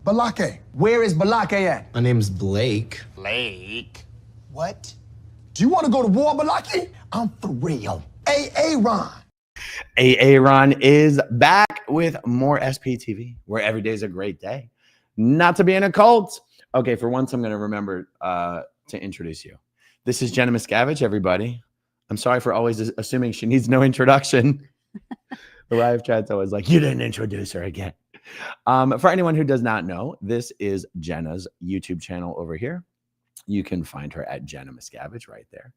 Balake. Where is Balake at? My name's Blake. Blake? What? Do you want to go to war, Balake? I'm for real. Ron. Ron is back with more SPTV, where every day is a great day not to be in a cult. Okay, for once, I'm going to remember to introduce you. This is Shelly Miscavige, everybody. I'm sorry for always assuming she needs no introduction. The live chat's always like, you didn't introduce her again. For anyone who does not know, this is Jenna's YouTube channel over here. You can find her at Shelly Miscavige right there.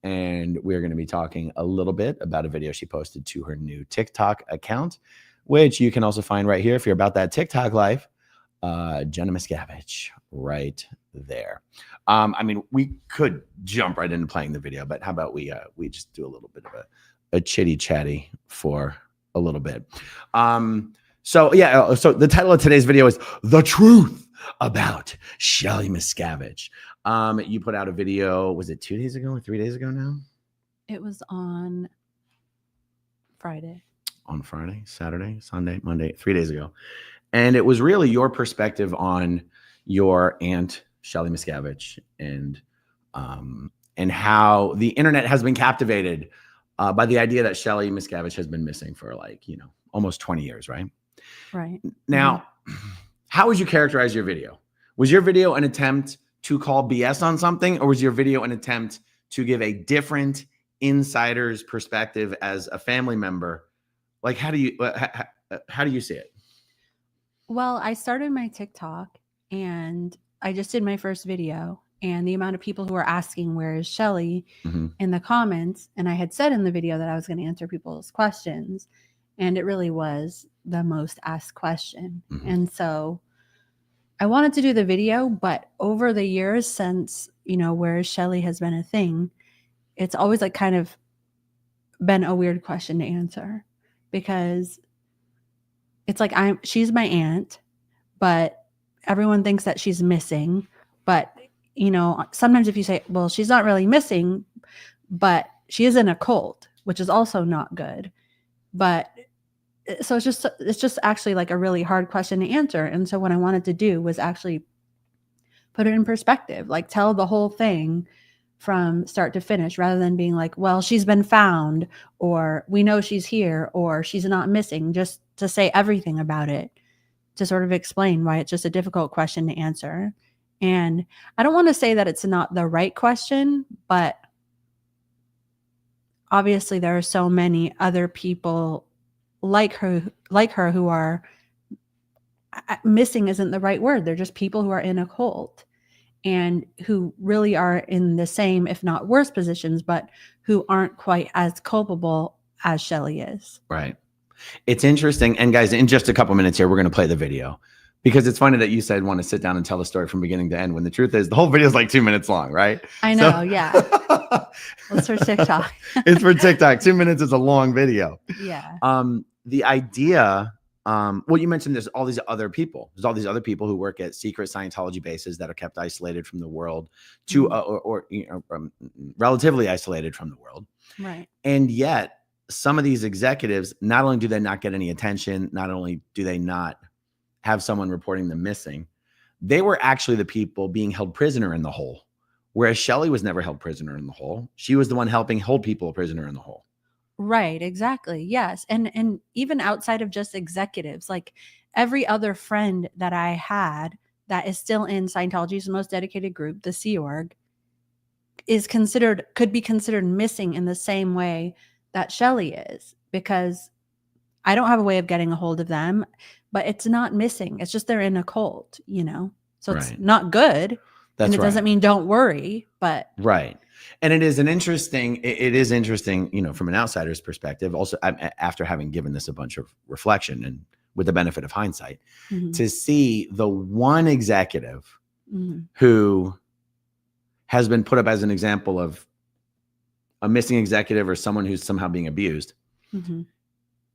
And we're going to be talking a little bit about a video she posted to her new TikTok account, which you can also find right here if you're about that TikTok life. Shelly Miscavige right there. I mean, we could jump right into playing the video, but how about we just do a little bit of a chitty chatty for a little bit. So the title of today's video is The Truth About Shelly Miscavige. You put out a video, was it 2 days ago or 3 days ago now? It was on Friday. On Friday, Saturday, Sunday, Monday, 3 days ago. And it was really your perspective on your aunt, Shelly Miscavige, and how the internet has been captivated by the idea that Shelly Miscavige has been missing for almost 20 years, right? Right. Now, how would you characterize your video? Was your video an attempt to call BS on something, or was your video an attempt to give a different insider's perspective as a family member? Like, how do you see it? Well, I started my TikTok and I just did my first video, and the amount of people who were asking, where is Shelly, in the comments, and I had said in the video that I was going to answer people's questions, and it really was the most asked question. And so I wanted to do the video, but over the years since, where is Shelly has been a thing, it's always kind of been a weird question to answer, because it's she's my aunt, but everyone thinks that she's missing. But, sometimes if you say, well, she's not really missing, but she is in a cult, which is also not good. But so it's just actually a really hard question to answer. And so what I wanted to do was actually put it in perspective, tell the whole thing from start to finish, rather than being well, she's been found, or we know she's here, or she's not missing, just to say everything about it, to sort of explain why it's just a difficult question to answer. And I don't want to say that it's not the right question, but obviously there are so many other people like her who are missing isn't the right word. They're just people who are in a cult and who really are in the same, if not worse positions, but who aren't quite as culpable as Shelly is. Right. It's interesting. And guys, in just a couple minutes here, we're going to play the video, because it's funny that you said want to sit down and tell the story from beginning to end, when the truth is the whole video is 2 minutes long, right? I know. Yeah. It's for TikTok. It's for TikTok. 2 minutes is a long video. Yeah. The idea, well, you mentioned there's all these other people. There's all these other people who work at secret Scientology bases that are kept isolated from the world, relatively isolated from the world. Right. And yet some of these executives, not only do they not get any attention, not only do they not have someone reporting them missing, they were actually the people being held prisoner in the hole. Whereas Shelly was never held prisoner in the hole. She was the one helping hold people prisoner in the hole. Right, exactly. Yes. And even outside of just executives, every other friend that I had that is still in Scientology's most dedicated group, the Sea Org, could be considered missing in the same way that Shelly is, because I don't have a way of getting a hold of them, but it's not missing. It's just they're in a cult, so it's not good. That's and it doesn't mean don't worry, but right. And it is interesting, from an outsider's perspective, also after having given this a bunch of reflection and with the benefit of hindsight, to see the one executive who has been put up as an example of a missing executive or someone who's somehow being abused.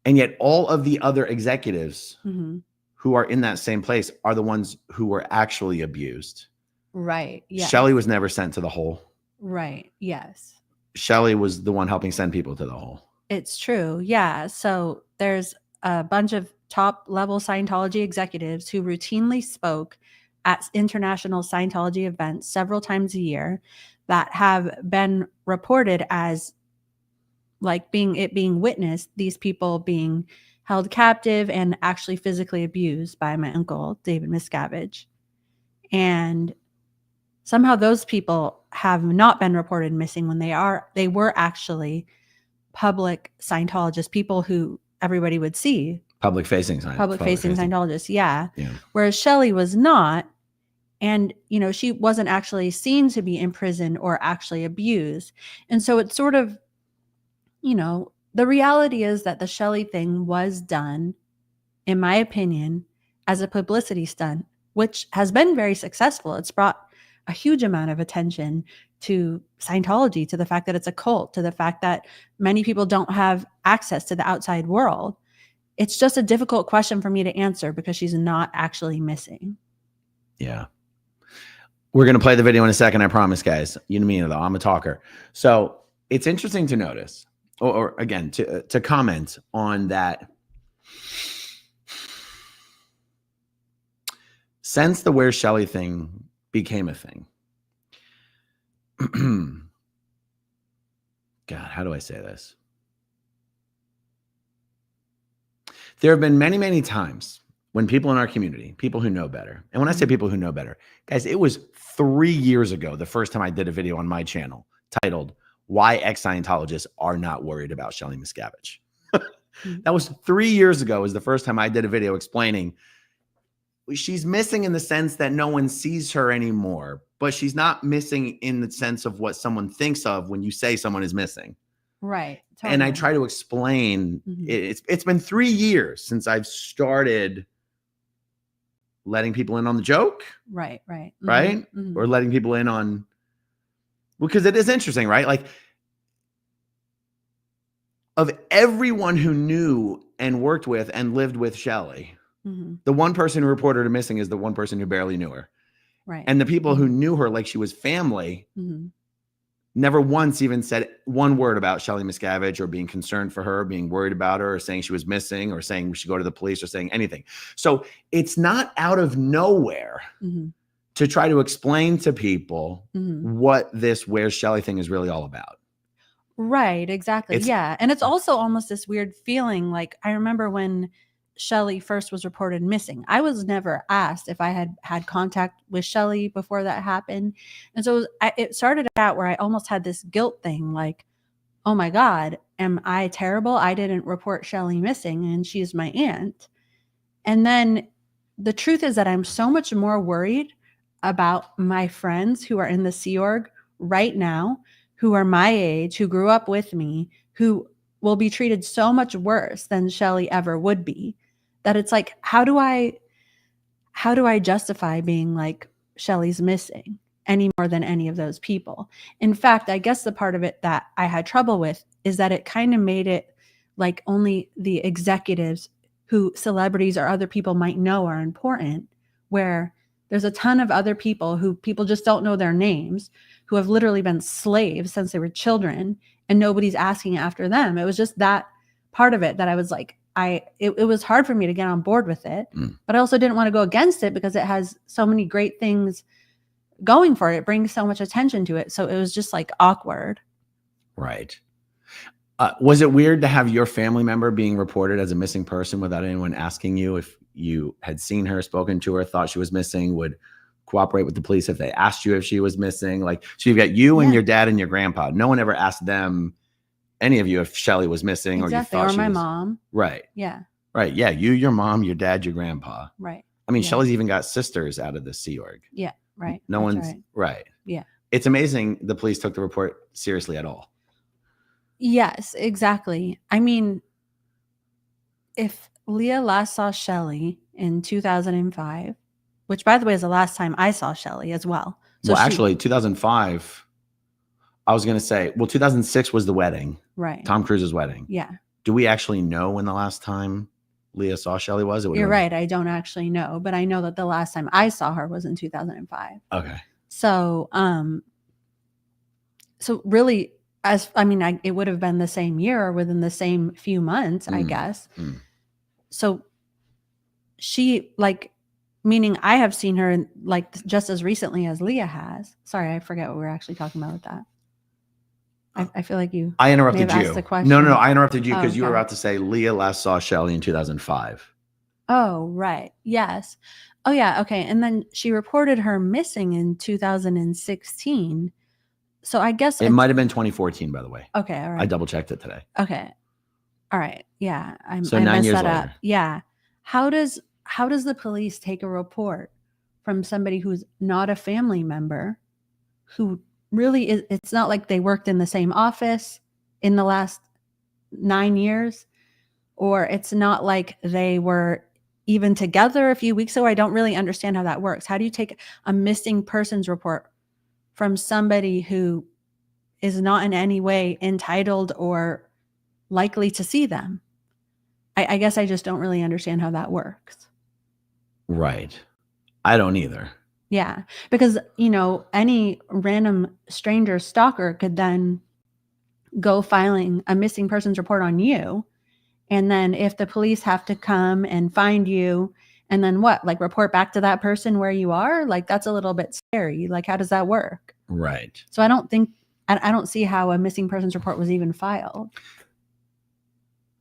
And yet all of the other executives who are in that same place are the ones who were actually abused. Right. Yeah. Shelly was never sent to the hole. Right. Yes. Shelly was the one helping send people to the hole. It's true. Yeah. So there's a bunch of top level Scientology executives who routinely spoke at international Scientology events several times a year that have been reported as like being witnessed, these people being held captive and actually physically abused by my uncle, David Miscavige. And somehow those people have not been reported missing when they were actually public Scientologists, people who everybody would see. Public facing Scientologists, yeah. Yeah. Whereas Shelley was not. And, you know, she wasn't actually seen to be in prison or actually abused. And so it's sort of, you know, the reality is that the Shelley thing was done, in my opinion, as a publicity stunt, which has been very successful. It's brought a huge amount of attention to Scientology, to the fact that it's a cult, to the fact that many people don't have access to the outside world. It's just a difficult question for me to answer because she's not actually missing. Yeah. We're going to play the video in a second. I promise, guys. You know me, though. I'm a talker. So it's interesting to notice, or again, to comment on that. Since the Where's Shelley thing became a thing. God, how do I say this? There have been many, many times when people in our community, people who know better, and when I say people who know better, guys, it was 3 years ago, the first time I did a video on my channel titled, Why Ex-Scientologists Are Not Worried About Shelly Miscavige. That was 3 years ago, was the first time I did a video explaining she's missing in the sense that no one sees her anymore, but she's not missing in the sense of what someone thinks of when you say someone is missing. Right. Totally. And I try to explain, it's been 3 years since I've started letting people in on the joke. Right. Right. Right. Or letting people in on, because it is interesting, right? Like, of everyone who knew and worked with and lived with Shelley, the one person who reported her missing is the one person who barely knew her. Right. And the people who knew her like she was family never once even said one word about Shelly Miscavige or being concerned for her, being worried about her, or saying she was missing, or saying we should go to the police, or saying anything. So it's not out of nowhere to try to explain to people what this Where's Shelley thing is really all about. Right. Exactly. Yeah. And it's also almost this weird feeling. Like, I remember when Shelley first was reported missing, I was never asked if I had contact with Shelley before that happened. And so it started out where I almost had this guilt thing, like, oh my God, am I terrible? I didn't report Shelley missing and she's my aunt. And then the truth is that I'm so much more worried about my friends who are in the Sea Org right now, who are my age, who grew up with me, who will be treated so much worse than Shelley ever would be, that it's like, how do I justify being like, Shelley's missing any more than any of those people? In fact, I guess the part of it that I had trouble with is that it kind of made it like only the executives who celebrities or other people might know are important, where there's a ton of other people who people just don't know their names, who have literally been slaves since they were children, and nobody's asking after them. It was just that part of it that I was like, it was hard for me to get on board with it, but I also didn't want to go against it because it has so many great things going for it. It brings so much attention to it. So it was just like awkward. Right. Was it weird to have your family member being reported as a missing person without anyone asking you if you had seen her, spoken to her, thought she was missing, would cooperate with the police if they asked you if she was missing? Like, so you've got you and your dad and your grandpa. No one ever asked them, any of you, if Shelley was missing, or you thought or my mom. Right. Yeah. Right. Yeah. You, your mom, your dad, your grandpa. Right. I mean, Shelley's even got sisters out of the Sea Org. Yeah. Right. No one's right. Yeah. It's amazing the police took the report seriously at all. Yes, exactly. I mean, if Leah last saw Shelley in 2005, which by the way is the last time I saw Shelley as well. So well, actually 2005, I was going to say, well, 2006 was the wedding. Right. Tom Cruise's wedding. Yeah. Do we actually know when the last time Leah saw Shelley was? You're right. I don't actually know, but I know that the last time I saw her was in 2005. Okay. So, so really, it would have been the same year or within the same few months, I guess. So she like, meaning I have seen her like just as recently as Leah has. Sorry, I forget what we were actually talking about with that. I feel like you. I interrupted may have you. asked a question. No, I interrupted you because you were okay. about to say Leah last saw Shelley in 2005. Oh, right. Yes. Oh, yeah. Okay. And then she reported her missing in 2016. So I guess It might have been 2014, by the way. Okay. All right. I double checked it today. Okay. All right. Yeah. So I 9 messed years that later. up. Yeah. How does the police take a report from somebody who's not a family member, who really is? It's not like they worked in the same office in the last 9 years, or it's not like they were even together a few weeks ago. I don't really understand how that works. How do you take a missing persons report from somebody who is not in any way entitled or likely to see them? I guess I just don't really understand how that works. Right. I don't either. Yeah. Because, any random stranger stalker could then go filing a missing persons report on you. And then if the police have to come and find you, and then what, like report back to that person where you are, like that's a little bit scary. Like, how does that work? Right. So I don't see how a missing persons report was even filed.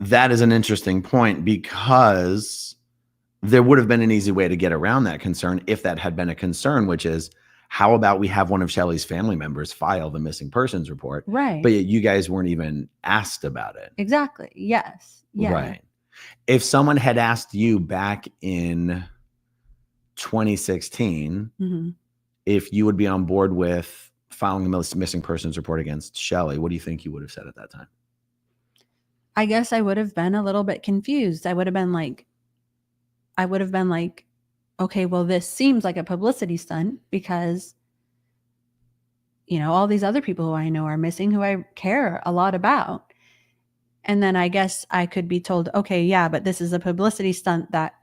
That is an interesting point, because there would have been an easy way to get around that concern if that had been a concern, which is, how about we have one of Shelley's family members file the missing persons report? Right. But yet you guys weren't even asked about it. Exactly. Yes. Yeah. Right. If someone had asked you back in 2016 Mm-hmm. if you would be on board with filing a missing persons report against Shelley, what do you think you would have said at that time? I guess I would have been a little bit confused. I would have been like, okay, well, this seems like a publicity stunt because, all these other people who I know are missing, who I care a lot about. And then I guess I could be told, okay, yeah, but this is a publicity stunt that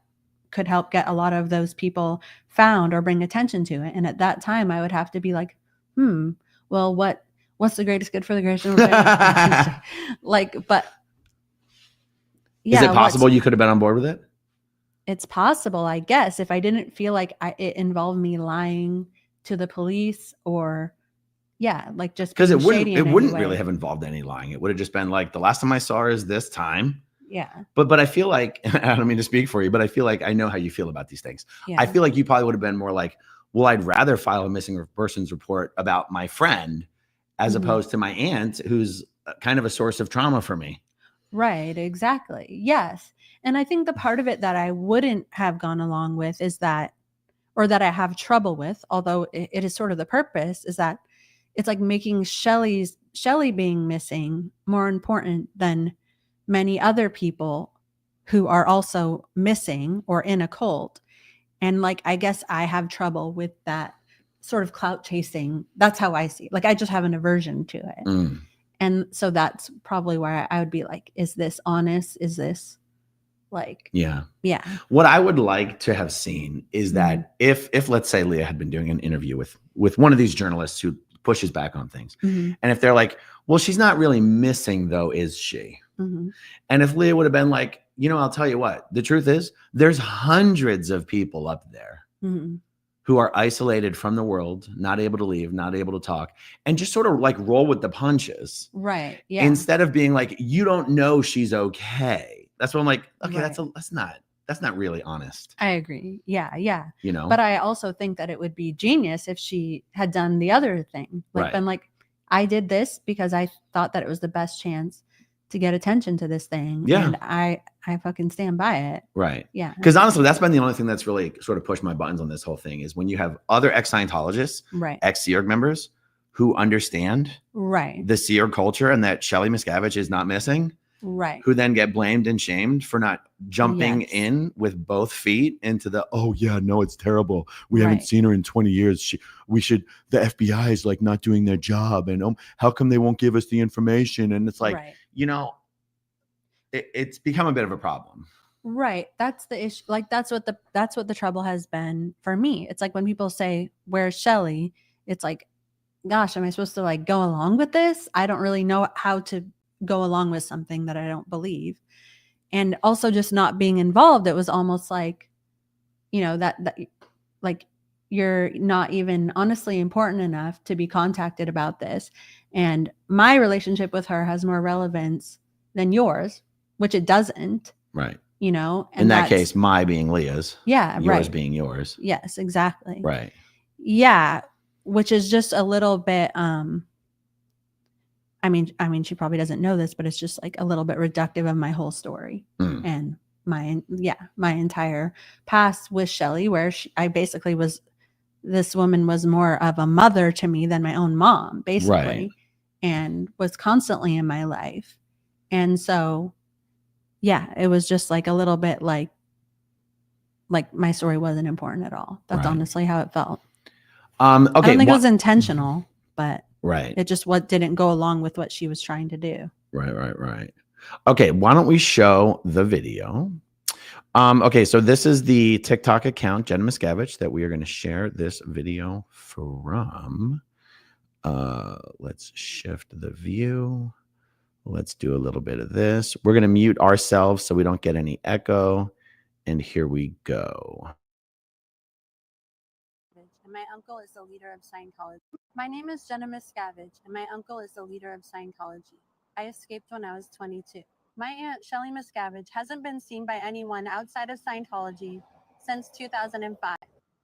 could help get a lot of those people found or bring attention to it. And at that time, I would have to be like, well, what's the greatest good for the greatest? But yeah, is it possible you could have been on board with it? It's possible, I guess, if I didn't feel like it involved me lying to the police, or like just because it wouldn't way. really have involved any lying. It would have just been like, the last time I saw her is this time. Yeah. But I feel like, I don't mean to speak for you, but I feel like I know how you feel about these things. Yeah. I feel like you probably would have been more like, well, I'd rather file a missing persons report about my friend as opposed to my aunt, who's kind of a source of trauma for me. Right. Exactly. Yes. And I think the part of it that I wouldn't have gone along with is that, or that I have trouble with, although it is sort of the purpose, is that it's like making Shelley being missing more important than many other people who are also missing or in a cult. And like, I guess I have trouble with that sort of clout chasing. That's how I see it. Like, I just have an aversion to it. And so that's probably why I would be like, is this honest? Is this like, yeah. What I would like to have seen is that if let's say Leah had been doing an interview with one of these journalists who pushes back on things, and if they're like, well, she's not really missing though, is she? And if Leah would have been like, I'll tell you what, the truth is, there's hundreds of people up there who are isolated from the world, not able to leave, not able to talk, and just sort of like roll with the punches. Right. Yeah. Instead of being like, you don't know she's okay. That's what I'm like, okay, Right. that's not really honest. I agree. Yeah. Yeah. But I also think that it would be genius if she had done the other thing. Like, been like, I did this because I thought that it was the best chance to get attention to this thing. Yeah. And I fucking stand by it. Right. Yeah. Because honestly, that's been the only thing that's really sort of pushed my buttons on this whole thing, is when you have other ex-Scientologists, ex-Sea Org members who understand the Sea Org culture and that Shelly Miscavige is not missing. Right. Who then get blamed and shamed for not jumping in with both feet into the, oh yeah, no, it's terrible. We haven't seen her in 20 years. The FBI is like not doing their job. And how come they won't give us the information? And it's like, it's become a bit of a problem. Right. That's the issue. Like, that's what the trouble has been for me. It's like when people say, where's Shelley? It's like, gosh, am I supposed to like go along with this? I don't really know how to go along with something that I don't believe. And also just not being involved, it was almost like, you know, that like you're not even honestly important enough to be contacted about this. And my relationship with her has more relevance than yours, which it doesn't, Right. you know. And In that case, my being Leah's. Yeah. Yours Right. being yours. Yes, exactly. Right. Yeah. Which is just a little bit, I mean, she probably doesn't know this, but it's just like a little bit reductive of my whole story and my entire past with Shelley, where I basically was, this woman was more of a mother to me than my own mom, basically, Right. and was constantly in my life. And so, yeah, it was just like a little bit like my story wasn't important at all. That's honestly how it felt. Okay. I don't think it was intentional, but right. it just didn't go along with what she was trying to do. Right. Okay, why don't we show the video? Okay, so this is the TikTok account, Shelly Miscavige, that we are going to share this video from. Let's shift the view. Let's do a little bit of this. We're going to mute ourselves so we don't get any echo. And here we go. And my uncle is the leader of Scientology. My name is Shelly Miscavige, and my uncle is the leader of Scientology. I escaped when I was 22. My aunt, Shelly Miscavige, hasn't been seen by anyone outside of Scientology since 2005.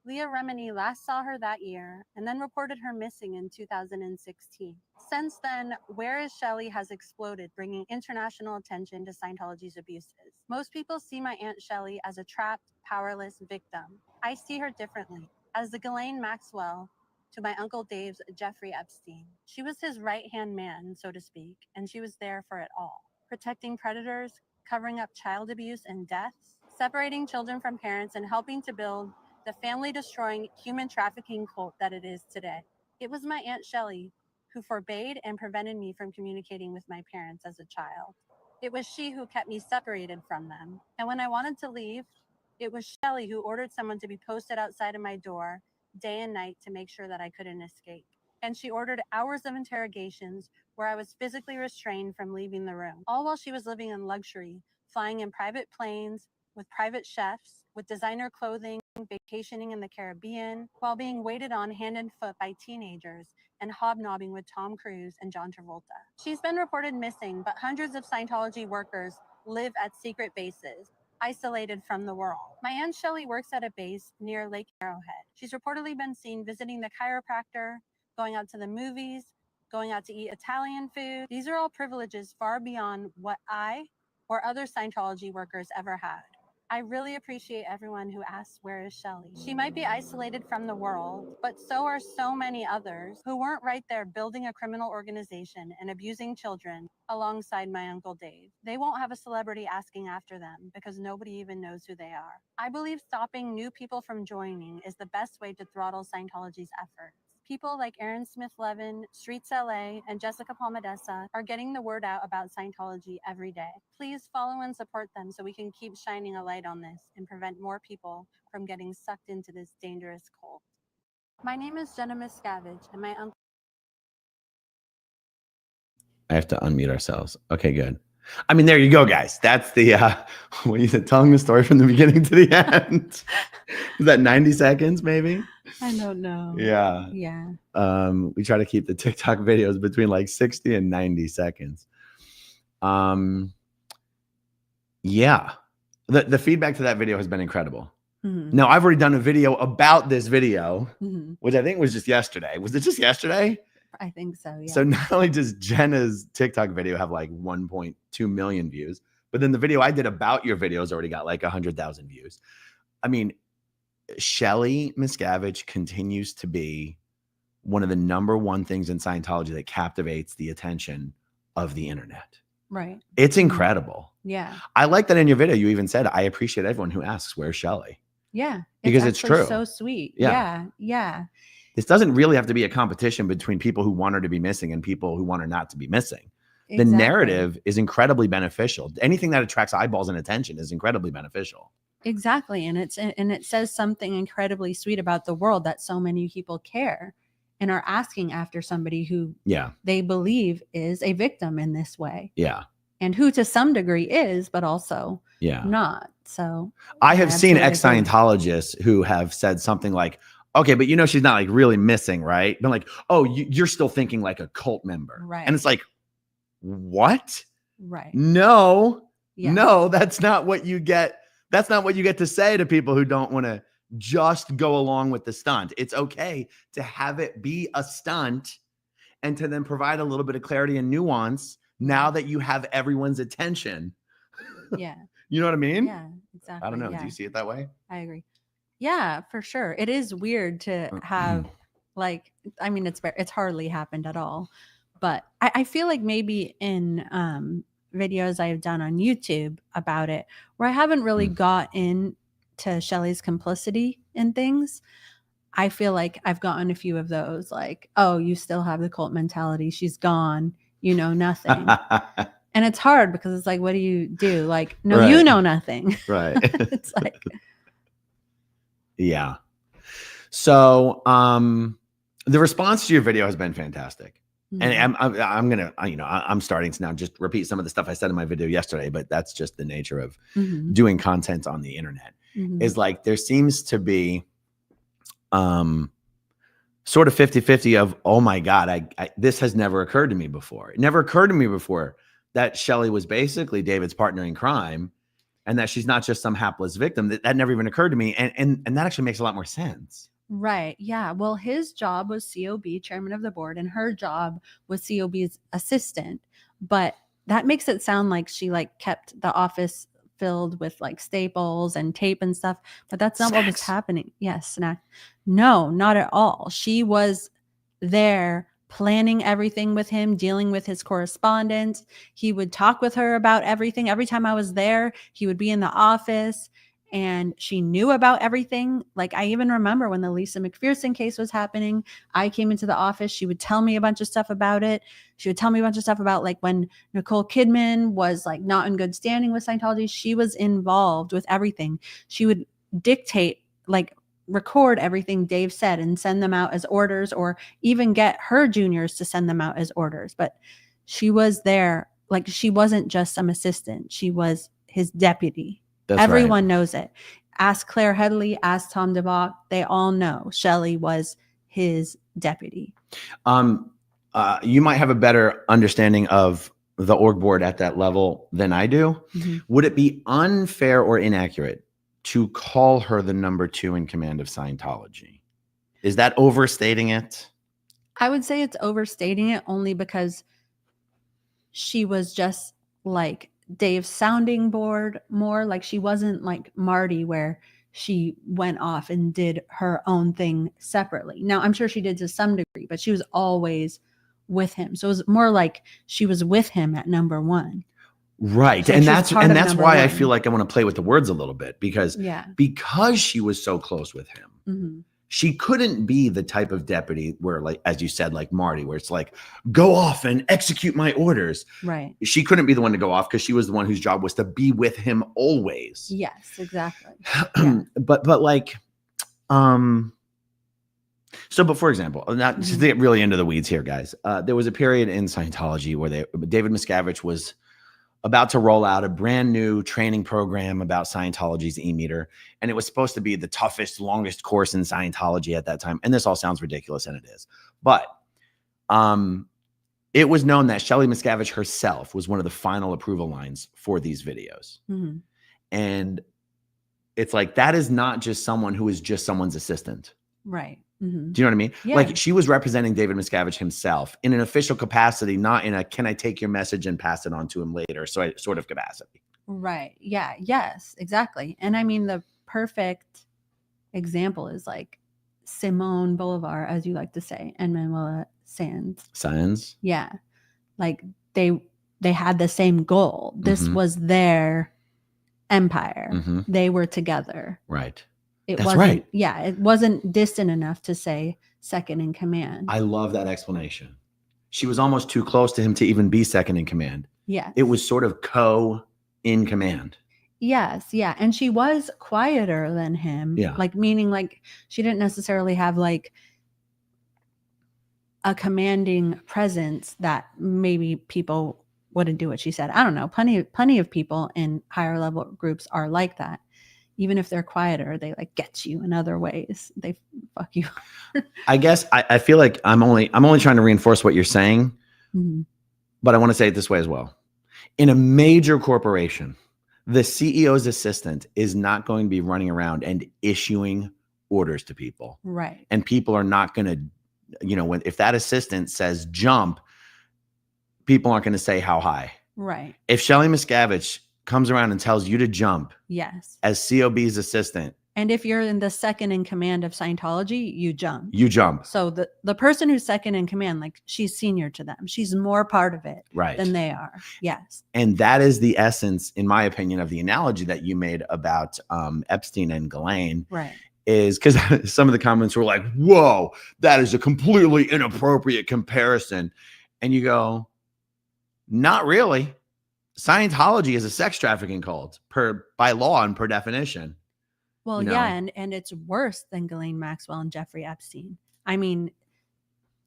Leah Remini last saw her that year and then reported her missing in 2016. Since then, Where is Shelley has exploded, bringing international attention to Scientology's abuses. Most people see my Aunt Shelley as a trapped, powerless victim. I see her differently, as the Galain Maxwell to my Uncle Dave's Jeffrey Epstein. She was his right-hand man, so to speak, and she was there for it all. Protecting predators, covering up child abuse and deaths, separating children from parents, and helping to build the family-destroying human trafficking cult that it is today. It was my Aunt Shelley who forbade and prevented me from communicating with my parents as a child. It was she who kept me separated from them. And when I wanted to leave, it was Shelley who ordered someone to be posted outside of my door day and night to make sure that I couldn't escape. And she ordered hours of interrogations where I was physically restrained from leaving the room, all while she was living in luxury, flying in private planes, with private chefs, with designer clothing, vacationing in the Caribbean, while being waited on hand and foot by teenagers and hobnobbing with Tom Cruise and John Travolta. She's been reported missing, but hundreds of Scientology workers live at secret bases, isolated from the world. My Aunt Shelley works at a base near Lake Arrowhead. She's reportedly been seen visiting the chiropractor, going out to the movies, going out to eat Italian food. These are all privileges far beyond what I or other Scientology workers ever had. I really appreciate everyone who asks, where is Shelley? She might be isolated from the world, but so are so many others who weren't right there building a criminal organization and abusing children alongside my Uncle Dave. They won't have a celebrity asking after them because nobody even knows who they are. I believe stopping new people from joining is the best way to throttle Scientology's efforts. People like Asmithlevin, Streets LA, and Jessica Palmadessa are getting the word out about Scientology every day. Please follow and support them so we can keep shining a light on this and prevent more people from getting sucked into this dangerous cult. My name is Shelly Miscavige, and my uncle... I have to unmute ourselves. Okay, good. I mean, there you go, guys. That's the what you said, telling the story from the beginning to the end. Is that 90 seconds, maybe? I don't know. Yeah. We try to keep the TikTok videos between like 60 and 90 seconds. Yeah. The feedback to that video has been incredible. Mm-hmm. Now, I've already done a video about this video, which I think was just yesterday. Was it just yesterday? I think so, yeah. So not only does Jenna's TikTok video have like 1.2 million views, but then the video I did about your videos already got like 100,000 views. I mean, Shelly Miscavige continues to be one of the #1 things in Scientology that captivates the attention of the internet. Right. It's incredible. Yeah. I like that in your video. You even said, I appreciate everyone who asks, where's Shelley? Yeah. Because it's true. So sweet. Yeah. This doesn't really have to be a competition between people who want her to be missing and people who want her not to be missing. Exactly. The narrative is incredibly beneficial. Anything that attracts eyeballs and attention is incredibly beneficial. Exactly. And it says something incredibly sweet about the world, that so many people care and are asking after somebody who they believe is a victim in this way. Yeah. And who to some degree is, but also not. So I have seen absolutely agree. ex-Scientologists who have said something like, okay, but she's not like really missing, right? But like, oh, you're still thinking like a cult member. Right. And it's like, what? Right. No, Yeah. no, that's not what you get. That's not what you get to say to people who don't want to just go along with the stunt. It's okay to have it be a stunt and to then provide a little bit of clarity and nuance now that you have everyone's attention. Yeah. You know what I mean? Yeah, exactly. I don't know. Yeah. Do you see it that way? I agree. Yeah, for sure. It is weird to have like, I mean, it's hardly happened at all, but I feel like maybe in videos I've done on YouTube about it, where I haven't really got into Shelley's complicity in things, I feel like I've gotten a few of those, like, oh, you still have the cult mentality. She's gone. You know nothing. And it's hard because it's like, what do you do? Like, no, Right. you know nothing. Right. It's like, yeah. So the response to your video has been fantastic. And I'm gonna, I'm starting to now just repeat some of the stuff I said in my video yesterday, but that's just the nature of doing content on the internet. Is like there seems to be sort of 50-50 of, oh my God, this has never occurred to me before. It never occurred to me before that Shelley was basically David's partner in crime and that she's not just some hapless victim. That never even occurred to me. And that actually makes a lot more sense. Right. Yeah. Well, his job was COB, chairman of the board, and her job was COB's assistant. But that makes it sound like she like kept the office filled with like staples and tape and stuff. But that's not what was happening. Yes. Snack. No, not at all. She was there planning everything with him, dealing with his correspondence. He would talk with her about everything. Every time I was there, he would be in the office. And she knew about everything. Like I even remember when the Lisa McPherson case was happening, I came into the office. She would tell me a bunch of stuff about it. She would tell me a bunch of stuff about like when Nicole Kidman was like not in good standing with Scientology. She was involved with everything. She would dictate, like record everything Dave said and send them out as orders, or even get her juniors to send them out as orders. But she was there. Like she wasn't just some assistant. She was his deputy. That's Everyone right. knows it. Ask Claire Headley, ask Tom DeBach. They all know Shelley was his deputy. You might have a better understanding of the org board at that level than I do. Would it be unfair or inaccurate to call her the number 2 in command of Scientology? Is that overstating it? I would say it's overstating it only because she was just like Dave's sounding board more. Like she wasn't like Marty where she went off and did her own thing separately. Now I'm sure she did to some degree, but she was always with him. So it was more like she was with him at number 1. Right. So and that's why I one. feel like I want to play with the words a little bit because she was so close with him. She couldn't be the type of deputy where, like, as you said, like Marty, where it's like, go off and execute my orders. Right. She couldn't be the one to go off because she was the one whose job was to be with him always. Yes, exactly. But like, but for example, not to get really into the weeds here, guys, there was a period in Scientology where David Miscavige was about to roll out a brand new training program about Scientology's e-meter. And it was supposed to be the toughest, longest course in Scientology at that time. And this all sounds ridiculous, and it is. But it was known that Shelly Miscavige herself was one of the final approval lines for these videos. And it's like, that is not just someone who is just someone's assistant. Right. Do you know what I mean? Yeah. Like she was representing David Miscavige himself in an official capacity, not in a, can I take your message and pass it on to him later? So I sort of capacity. Right. Yeah. Yes, exactly. And I mean, the perfect example is like Simone Bolivar, as you like to say, and Manuela Sands. Yeah. Like they had the same goal. This was their empire. They were together. Right. That's right. Yeah. It wasn't distant enough to say second in command. I love that explanation. She was almost too close to him to even be second in command. Yeah. It was sort of in command. Yes. Yeah. And she was quieter than him. Yeah. Like meaning like she didn't necessarily have like a commanding presence that maybe people wouldn't do what she said. I don't know. Plenty of people in higher level groups are like that. Even if they're quieter, they like get you in other ways. They fuck you. I guess I feel like I'm only trying to reinforce what you're saying, but I want to say it this way as well. In a major corporation, the CEO's assistant is not going to be running around and issuing orders to people. Right. And people are not going to, if that assistant says jump, people aren't going to say how high. Right. If Shelly Miscavige comes around and tells you to jump, yes, as COB's assistant, and if you're in the second in command of Scientology, you jump. You jump. So the person who's second in command, like she's senior to them. She's more part of it than they are. Yes. And that is the essence, in my opinion, of the analogy that you made about Epstein and Galain. Right. Is because some of the comments were like, whoa, that is a completely inappropriate comparison. And you go, not really. Scientology is a sex trafficking cult by law and per definition. Well, yeah, and it's worse than Galain Maxwell and Jeffrey Epstein. I mean,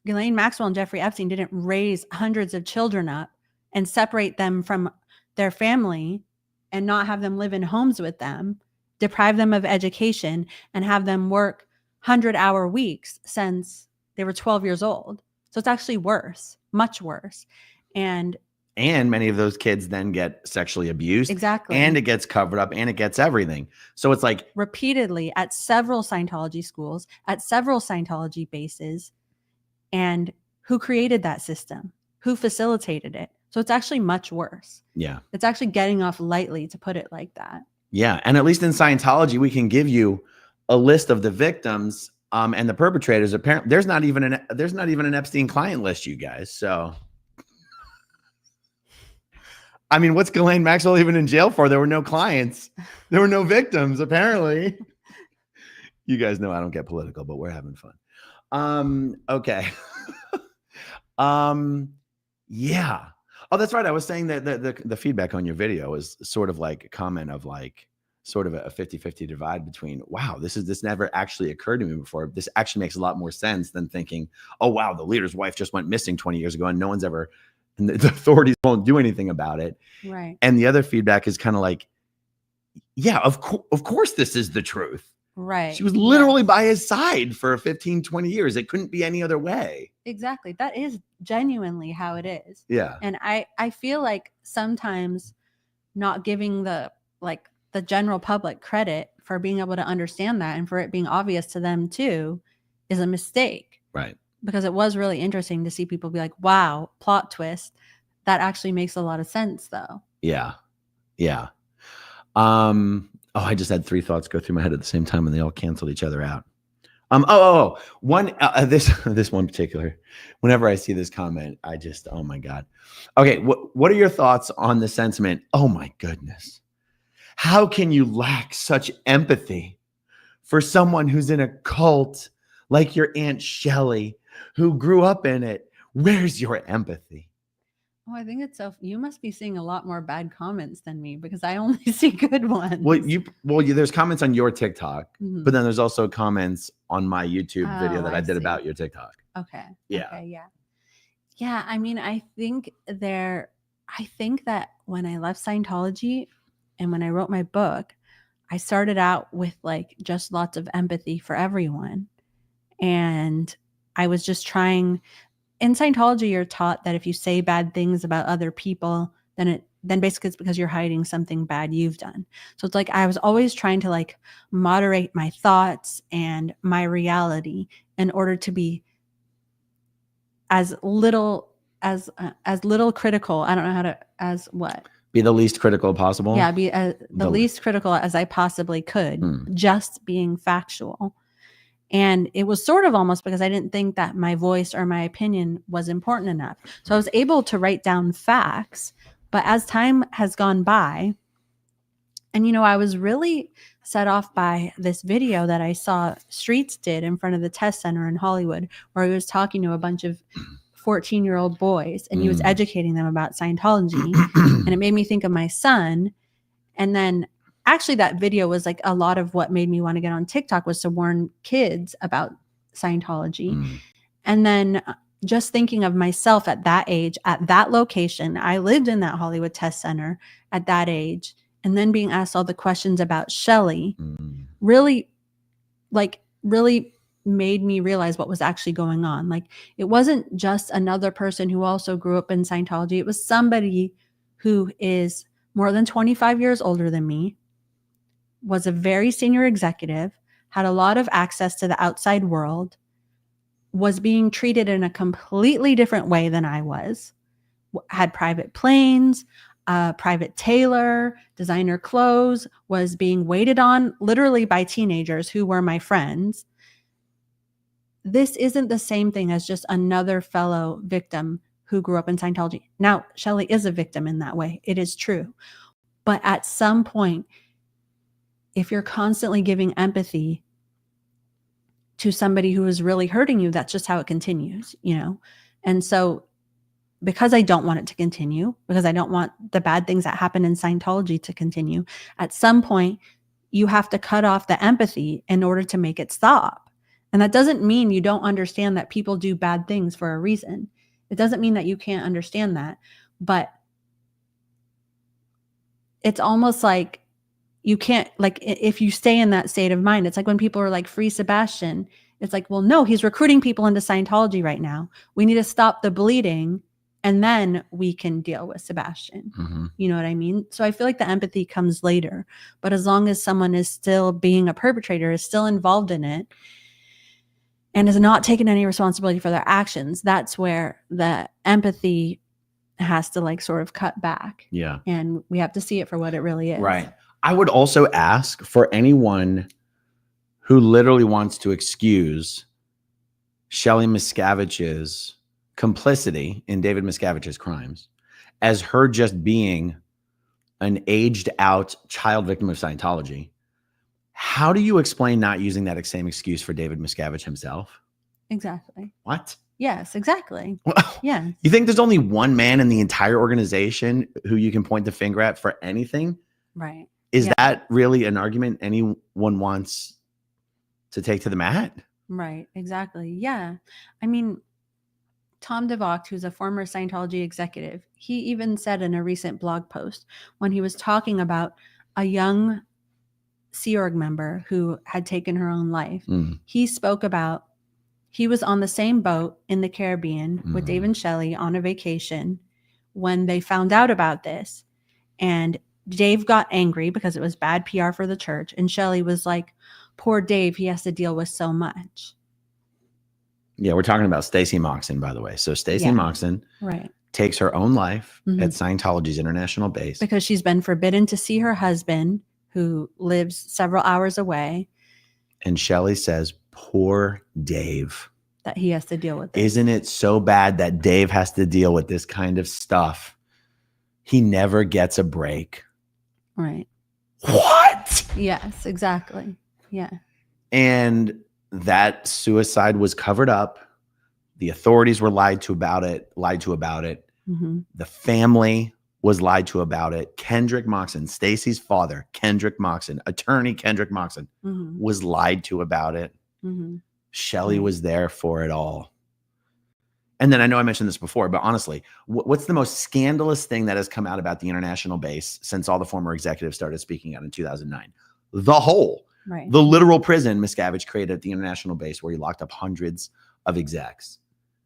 Galain Maxwell and Jeffrey Epstein didn't raise hundreds of children up and separate them from their family and not have them live in homes with them, deprive them of education, and have them work 100-hour weeks since they were 12 years old. So it's actually worse, much worse. And many of those kids then get sexually abused. Exactly. And it gets covered up and it gets everything. So it's like repeatedly at several Scientology schools, at several Scientology bases. And who created that system? Who facilitated it? So it's actually much worse. Yeah. It's actually getting off lightly to put it like that. Yeah. And at least in Scientology, we can give you a list of the victims and the perpetrators. Apparently, there's not even an Epstein client list, you guys. So I mean, what's Galain Maxwell even in jail for? There were no clients. There were no victims, apparently. You guys know I don't get political, but we're having fun. Okay. Yeah. Oh, that's right. I was saying that the feedback on your video was sort of like a comment of like sort of a 50-50 divide between, wow, this never actually occurred to me before. This actually makes a lot more sense than thinking, oh, wow, the leader's wife just went missing 20 years ago and no one's ever, and the authorities won't do anything about it. Right. And the other feedback is kind of like, yeah, of course this is the truth. Right. She was literally by his side for 15, 20 years. It couldn't be any other way. Exactly. That is genuinely how it is. Yeah. And I feel like sometimes not giving the general public credit for being able to understand that and for it being obvious to them too is a mistake. Right. Because it was really interesting to see people be like, wow, plot twist. That actually makes a lot of sense though. Yeah. Yeah. I just had 3 thoughts go through my head at the same time and they all canceled each other out. This one particular, whenever I see this comment, I just, oh my God. Okay. What are your thoughts on the sentiment? Oh my goodness. How can you lack such empathy for someone who's in a cult like your Aunt Shelley, who grew up in it? Where's your empathy? Oh, I think it's you must be seeing a lot more bad comments than me because I only see good ones. There's comments on your TikTok, but then there's also comments on my YouTube video that I did about your TikTok. Okay. Yeah. Okay, yeah. Yeah. I mean, I think that when I left Scientology and when I wrote my book, I started out with like just lots of empathy for everyone. And I was just trying. In Scientology, you're taught that if you say bad things about other people, then basically it's because you're hiding something bad you've done. So it's like I was always trying to like moderate my thoughts and my reality in order to be as little critical. I don't know how to be the least critical possible. Yeah, be the least critical as I possibly could, just being factual. And it was sort of almost because I didn't think that my voice or my opinion was important enough. So I was able to write down facts. But as time has gone by, and, I was really set off by this video that I saw Streets did in front of the test center in Hollywood, where he was talking to a bunch of 14-year-old boys and he was educating them about Scientology. And it made me think of my son. And then actually, that video was like a lot of what made me want to get on TikTok was to warn kids about Scientology. And then, just thinking of myself at that age, at that location, I lived in that Hollywood Test Center at that age, and then being asked all the questions about Shelley really made me realize what was actually going on. Like, it wasn't just another person who also grew up in Scientology. It was somebody who is more than 25 years older than me, was a very senior executive, had a lot of access to the outside world, was being treated in a completely different way than I was, had private planes, private tailor, designer clothes, was being waited on literally by teenagers who were my friends. This isn't the same thing as just another fellow victim who grew up in Scientology. Now, Shelley is a victim in that way. It is true. But at some point, if you're constantly giving empathy to somebody who is really hurting you, that's just how it continues, you know? And so because I don't want it to continue, because I don't want the bad things that happen in Scientology to continue, at some point, you have to cut off the empathy in order to make it stop. And that doesn't mean you don't understand that people do bad things for a reason. It doesn't mean that you can't understand that. But it's almost like you can't, like, if you stay in that state of mind, it's like when people are like, free Sebastian. It's like, well, no, he's recruiting people into Scientology right now. We need to stop the bleeding, and then we can deal with Sebastian. Mm-hmm. You know what I mean? So I feel like the empathy comes later. But as long as someone is still being a perpetrator, is still involved in it, and is not taking any responsibility for their actions, that's where the empathy has to like sort of cut back. Yeah. And we have to see it for what it really is. Right. I would also ask for anyone who literally wants to excuse Shelly Miscavige's complicity in David Miscavige's crimes as her just being an aged out child victim of Scientology. How do you explain not using that same excuse for David Miscavige himself? Exactly. What? Yes, exactly. Yeah. You think there's only one man in the entire organization who you can point the finger at for anything? Right. Is that really an argument anyone wants to take to the mat? Right. Exactly. Yeah. I mean, Tom DeVocht, who's a former Scientology executive, he even said in a recent blog post when he was talking about a young Sea Org member who had taken her own life, he spoke about he was on the same boat in the Caribbean with Dave and Shelley on a vacation when they found out about this. And Dave got angry because it was bad PR for the church. And Shelley was like, poor Dave, he has to deal with so much. Yeah, we're talking about Stacey Moxon, by the way. So Stacey Moxon takes her own life at Scientology's international base. Because she's been forbidden to see her husband, who lives several hours away. And Shelley says, poor Dave. That he has to deal with this. Isn't it so bad that Dave has to deal with this kind of stuff? He never gets a break. Right. What? Yes, exactly. Yeah. And that suicide was covered up. The authorities were lied to about it. The family was lied to about it. Kendrick Moxon, Stacey's father, Kendrick Moxon, attorney Kendrick Moxon, was lied to about it. Shelley was there for it all. And then I know I mentioned this before, but honestly, what's the most scandalous thing that has come out about the international base since all the former executives started speaking out in 2009? The hole. Right. The literal prison Miscavige created at the international base where he locked up hundreds of execs.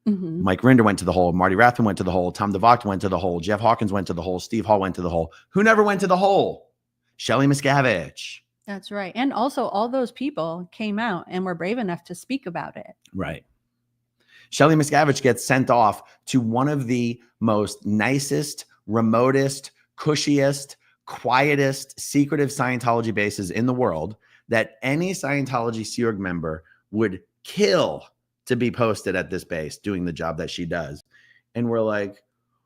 Mike Rinder went to the hole. Marty Rathman went to the hole. Tom DeVocht went to the hole. Jeff Hawkins went to the hole. Steve Hall went to the hole. Who never went to the hole? Shelly Miscavige. That's right. And also all those people came out and were brave enough to speak about it. Right. Shelly Miscavige gets sent off to one of the most nicest, remotest, cushiest, quietest, secretive Scientology bases in the world that any Scientology Sea Org member would kill to be posted at this base doing the job that she does. And we're like,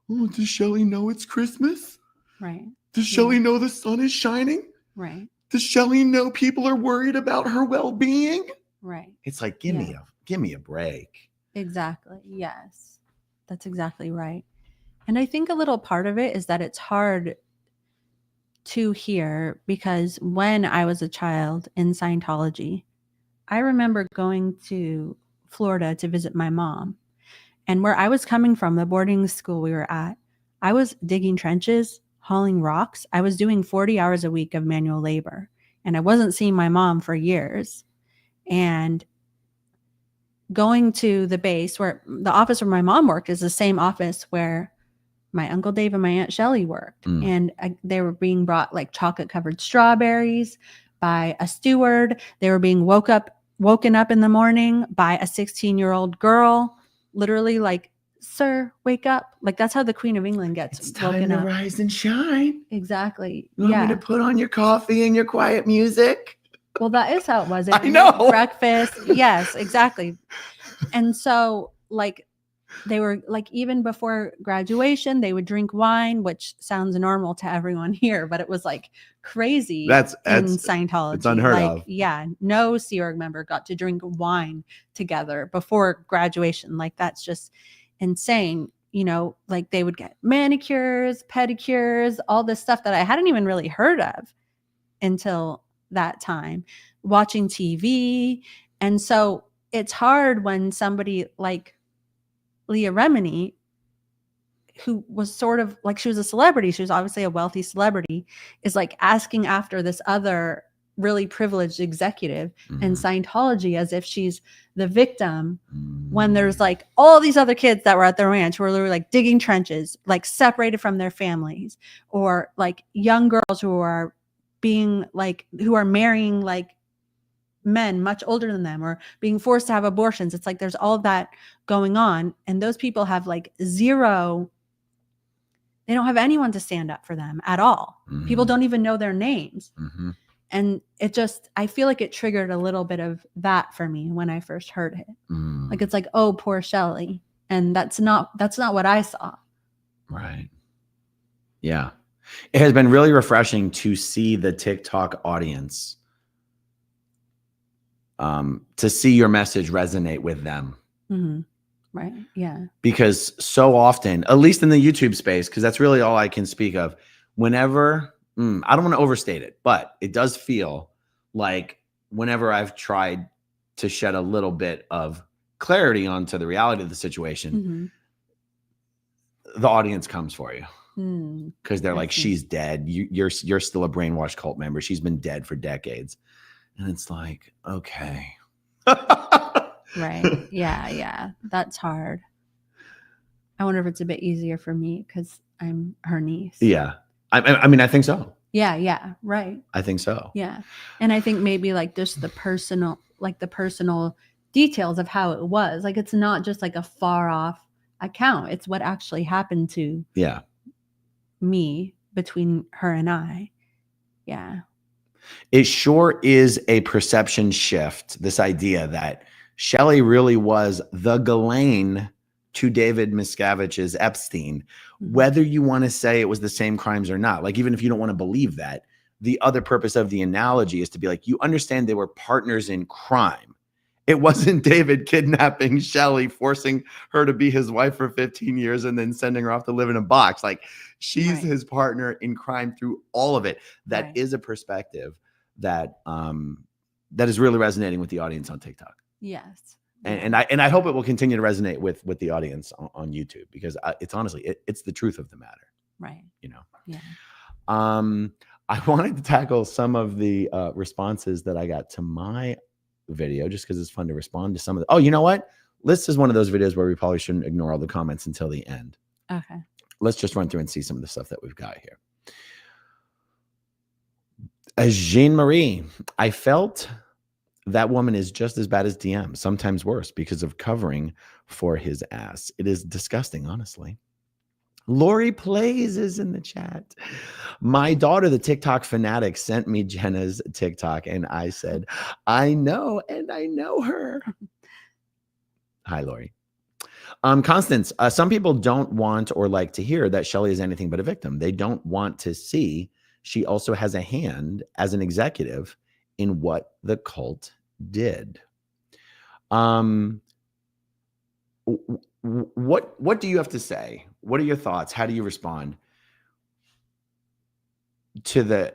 oh, does Shelley know it's Christmas? Right. Does Shelley know the sun is shining? Right. Does Shelley know people are worried about her well-being? Right. It's like, give me a break. Exactly. Yes. That's exactly right. And I think a little part of it is that it's hard to hear because when I was a child in Scientology, I remember going to Florida to visit my mom. And where I was coming from, the boarding school we were at, I was digging trenches, hauling rocks. I was doing 40 hours a week of manual labor, and I wasn't seeing my mom for years. And going to the base where the office where my mom worked is the same office where my Uncle Dave and my Aunt Shelley worked. And they were being brought like chocolate covered strawberries by a steward. They were being woken up in the morning by a 16-year-old girl, literally like, sir, wake up. Like that's how the Queen of England gets It's woken time to up. rise and shine. Exactly. You want me to put on your coffee and your quiet music? Well, that is how it was. I know. Breakfast. Yes, exactly. And so like they were like, even before graduation, they would drink wine, which sounds normal to everyone here, but it was like crazy That's in Scientology. it's unheard like, of. Yeah, no Sea Org member got to drink wine together before graduation. Like that's just insane. You know, like they would get manicures, pedicures, all this stuff that I hadn't even really heard of until that time, watching TV. And so it's hard when somebody like Leah Remini, who was sort of like, she was a celebrity, she was obviously a wealthy celebrity, is like asking after this other really privileged executive in Scientology as if she's the victim, when there's like all these other kids that were at the ranch who were literally like digging trenches, like separated from their families, or like young girls who are being like, who are marrying like men much older than them, or being forced to have abortions. It's like there's all of that going on, and those people have like zero, they don't have anyone to stand up for them at all. People don't even know their names. And it just, I feel like it triggered a little bit of that for me when I first heard it. Like it's like, oh, poor Shelley. And that's not what I saw. Right. Yeah. It has been really refreshing to see the TikTok audience, to see your message resonate with them. Right. Yeah. Because so often, at least in the YouTube space, because that's really all I can speak of, whenever, I don't want to overstate it, but it does feel like whenever I've tried to shed a little bit of clarity onto the reality of the situation, the audience comes for you. Because they're like, she's dead. You're still a brainwashed cult member. She's been dead for decades. And it's like, okay. Right. Yeah. Yeah. That's hard. I wonder if it's a bit easier for me because I'm her niece. Yeah. I mean, I think so. Yeah. Yeah. Right. I think so. Yeah. And I think maybe like just the personal details of how it was. Like, it's not just like a far off account. It's what actually happened to me between her and I. Yeah. It sure is a perception shift. This idea that Shelley really was the Galain to David Miscavige's Epstein, whether you want to say it was the same crimes or not. Like, even if you don't want to believe that, the other purpose of the analogy is to be like, you understand they were partners in crime. It wasn't David kidnapping Shelley, forcing her to be his wife for 15 years and then sending her off to live in a box. Like, she's his partner in crime through all of it. That is a perspective that that is really resonating with the audience on TikTok. Yes. And I hope it will continue to resonate with the audience on YouTube, because it's honestly, it's the truth of the matter. Right. You know? Yeah. I wanted to tackle some of the responses that I got to my video, just because it's fun to respond to some of the, oh, you know what? This is one of those videos where we probably shouldn't ignore all the comments until the end. Okay. Let's just run through and see some of the stuff that we've got here. Jean-Marie, I felt that woman is just as bad as DM, sometimes worse, because of covering for his ass. It is disgusting, honestly. Lori Plays is in the chat. My daughter, the TikTok fanatic, sent me Jenna's TikTok, and I said, I know, and I know her. Hi, Lori. Constance, some people don't want or like to hear that Shelley is anything but a victim. They don't want to see she also has a hand as an executive in what the cult did. What do you have to say? What are your thoughts? How do you respond to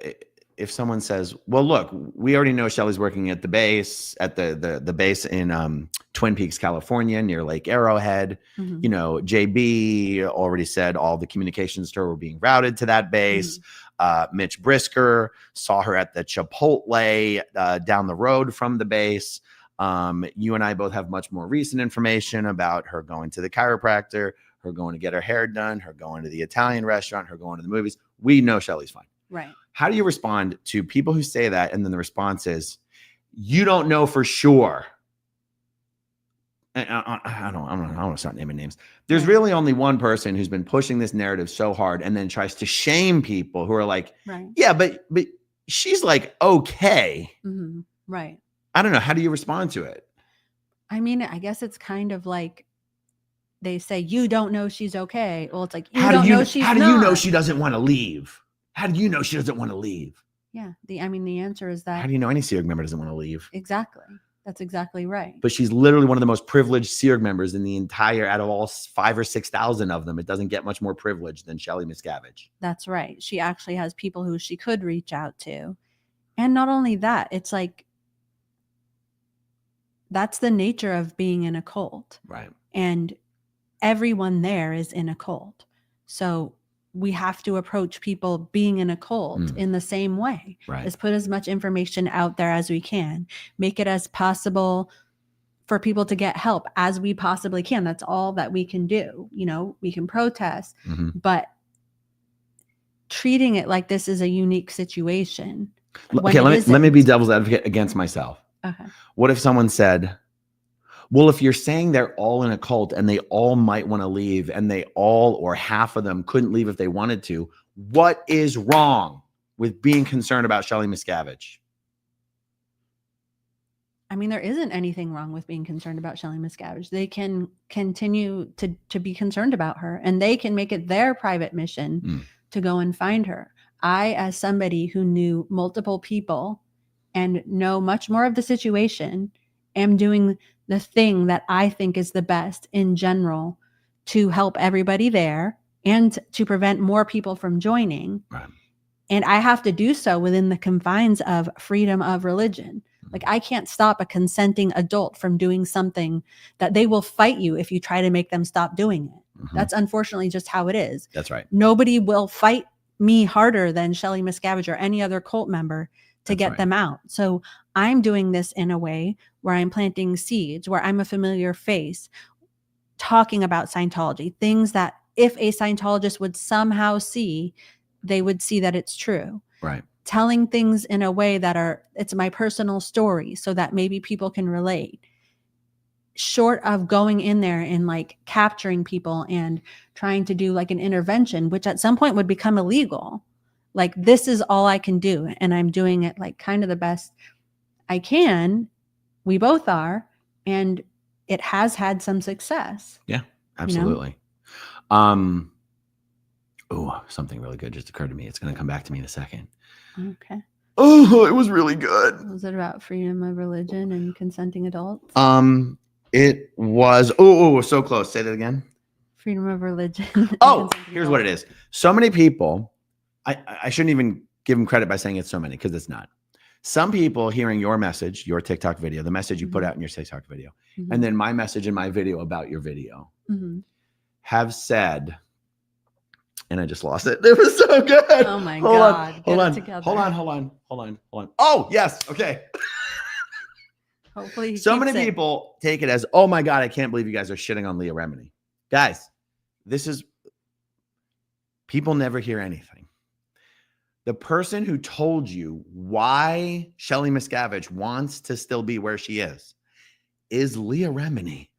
if someone says, well, look, we already know Shelley's working at the base, at the base in Twin Peaks, California, near Lake Arrowhead. Mhm. You know, JB already said all the communications to her were being routed to that base. Mitch Brisker saw her at the Chipotle down the road from the base. You and I both have much more recent information about her going to the chiropractor, her going to get her hair done, her going to the Italian restaurant, her going to the movies. We know Shelley's fine. Right. How do you respond to people who say that? And then the response is, you don't know for sure. I don't want to start naming names. There's really only one person who's been pushing this narrative so hard and then tries to shame people who are like, yeah, but she's like, okay. Mm-hmm. Right. I don't know. How do you respond to it? I mean, I guess it's kind of like they say, you don't know she's okay. Well, it's like, How do you know she doesn't want to leave? How do you know she doesn't want to leave? Yeah. The answer is that. How do you know any SEERG member doesn't want to leave? Exactly. That's exactly right. But she's literally one of the most privileged SEERG members in the entire, out of all 5,000 or 6,000 of them. It doesn't get much more privileged than Shelly Miscavige. That's right. She actually has people who she could reach out to. And not only that, it's like, that's the nature of being in a cult. Right. And everyone there is in a cult. So we have to approach people being in a cult in the same way. Right. Is put as much information out there as we can, make it as possible for people to get help as we possibly can. That's all that we can do. You know, we can protest, but treating it like this is a unique situation. Okay, let me be devil's advocate against myself. Okay. What if someone said, well, if you're saying they're all in a cult and they all might want to leave and they all or half of them couldn't leave if they wanted to, what is wrong with being concerned about Shelly Miscavige? I mean, there isn't anything wrong with being concerned about Shelly Miscavige. They can continue to be concerned about her, and they can make it their private mission to go and find her. I, as somebody who knew multiple people and know much more of the situation, am doing the thing that I think is the best in general to help everybody there and to prevent more people from joining. Right. And I have to do so within the confines of freedom of religion. Like, I can't stop a consenting adult from doing something that they will fight you if you try to make them stop doing it. That's unfortunately just how it is. That's right. Nobody will fight me harder than Shelly Miscavige or any other cult member to get them out. So I'm doing this in a way where I'm planting seeds, where I'm a familiar face, talking about Scientology, things that if a Scientologist would somehow see, they would see that it's true. Right. Telling things in a way that it's my personal story so that maybe people can relate. Short of going in there and like capturing people and trying to do like an intervention, which at some point would become illegal. Like, this is all I can do. And I'm doing it like kind of the best I can. We both are. And it has had some success. Yeah, absolutely. You know? Oh, something really good just occurred to me. It's going to come back to me in a second. Okay. Oh, it was really good. Was it about freedom of religion and consenting adults? It was, so close. Say that again. Freedom of religion. Oh, here's what it is. So many people, I shouldn't even give them credit by saying it's so many, because it's not. Some people hearing your message, your TikTok video, the message you put out in your TikTok video, and then my message in my video about your video have said, and I just lost it. It was so good. Oh my God. Hold on. Oh, yes. Okay. Hopefully so many people take it as, oh my God, I can't believe you guys are shitting on Leah Remini. Guys, people never hear anything. The person who told you why Shelly Miscavige wants to still be where she is Leah Remini.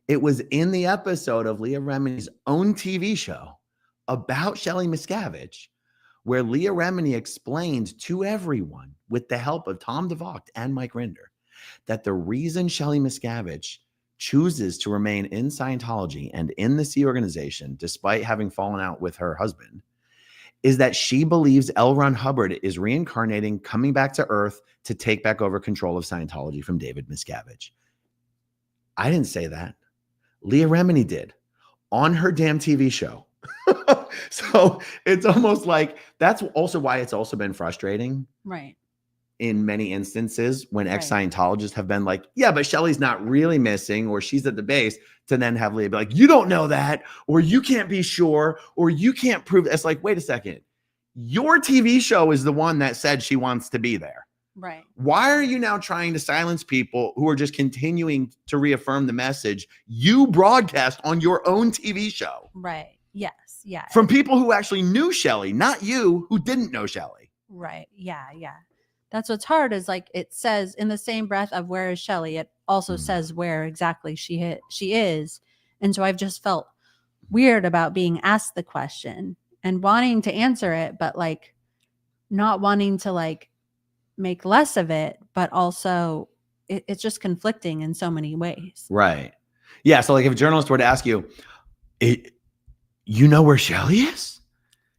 It was in the episode of Leah Remini's own TV show about Shelly Miscavige, where Leah Remini explained to everyone, with the help of Tom DeVocht and Mike Rinder, that the reason Shelly Miscavige chooses to remain in Scientology and in the Sea organization, despite having fallen out with her husband, is that she believes L. Ron Hubbard is reincarnating, coming back to Earth to take back over control of Scientology from David Miscavige. I didn't say that. Leah Remini did on her damn TV show. So it's almost like that's also why it's also been frustrating. Right. in many instances when Right. ex-Scientologists have been like, yeah, but Shelley's not really missing, or she's at the base, to then have Leah be like, you don't know that, or you can't be sure, or you can't prove. It's like, wait a second. Your TV show is the one that said she wants to be there. Right. Why are you now trying to silence people who are just continuing to reaffirm the message you broadcast on your own TV show? Right. Yes. Yeah. From people who actually knew Shelley, not you who didn't know Shelley. Right. Yeah. Yeah. That's what's hard is like it says in the same breath of where is Shelley, it also says where exactly she is. And so I've just felt weird about being asked the question and wanting to answer it, but like not wanting to like make less of it, but also it's just conflicting in so many ways. Right. Yeah. So like if a journalist were to ask you, you know where Shelley is?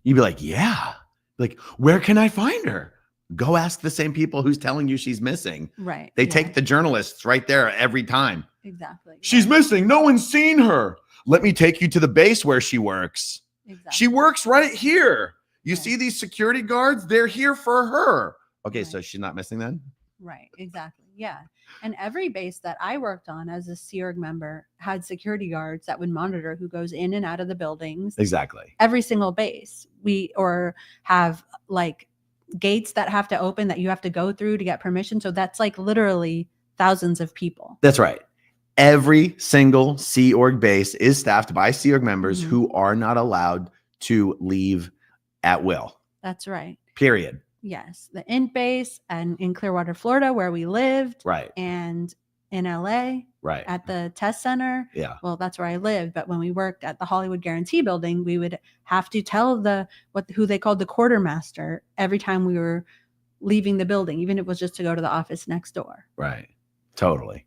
You'd be like, yeah. Like, where can I find her? Go ask the same people who's telling you she's missing. Right. They take the journalists right there every time. Exactly. She's missing. No one's seen her. Let me take you to the base where she works. Exactly. She works right here. You see these security guards? They're here for her. Okay, so she's not missing then? Right. Exactly. Yeah. And every base that I worked on as a Sea Org member had security guards that would monitor who goes in and out of the buildings. Exactly. Every single base. Or have like gates that have to open that you have to go through to get permission. So that's like literally thousands of people. That's right. Every single Sea Org base is staffed by Sea Org members who are not allowed to leave at will. That's right. Period. Yes. The Int base and in Clearwater, Florida, where we lived. Right. And in LA. Right. At the test center. Yeah. Well, that's where I lived. But when we worked at the Hollywood Guarantee building, we would have to tell who they called the quartermaster every time we were leaving the building, even if it was just to go to the office next door. Right. Totally.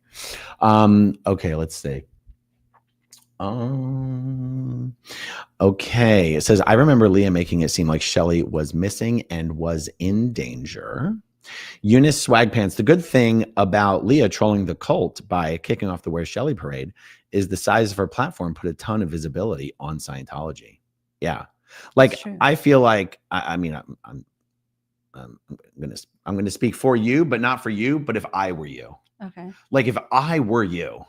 Okay, let's see. Okay. It says, I remember Leah making it seem like Shelley was missing and was in danger. Eunice Swagpants, the good thing about Leah trolling the cult by kicking off the Where's Shelley parade is the size of her platform put a ton of visibility on Scientology. Yeah. Like, I feel like, I mean, I'm going to speak for you, but not for you. But if I were you, okay. Like if I were you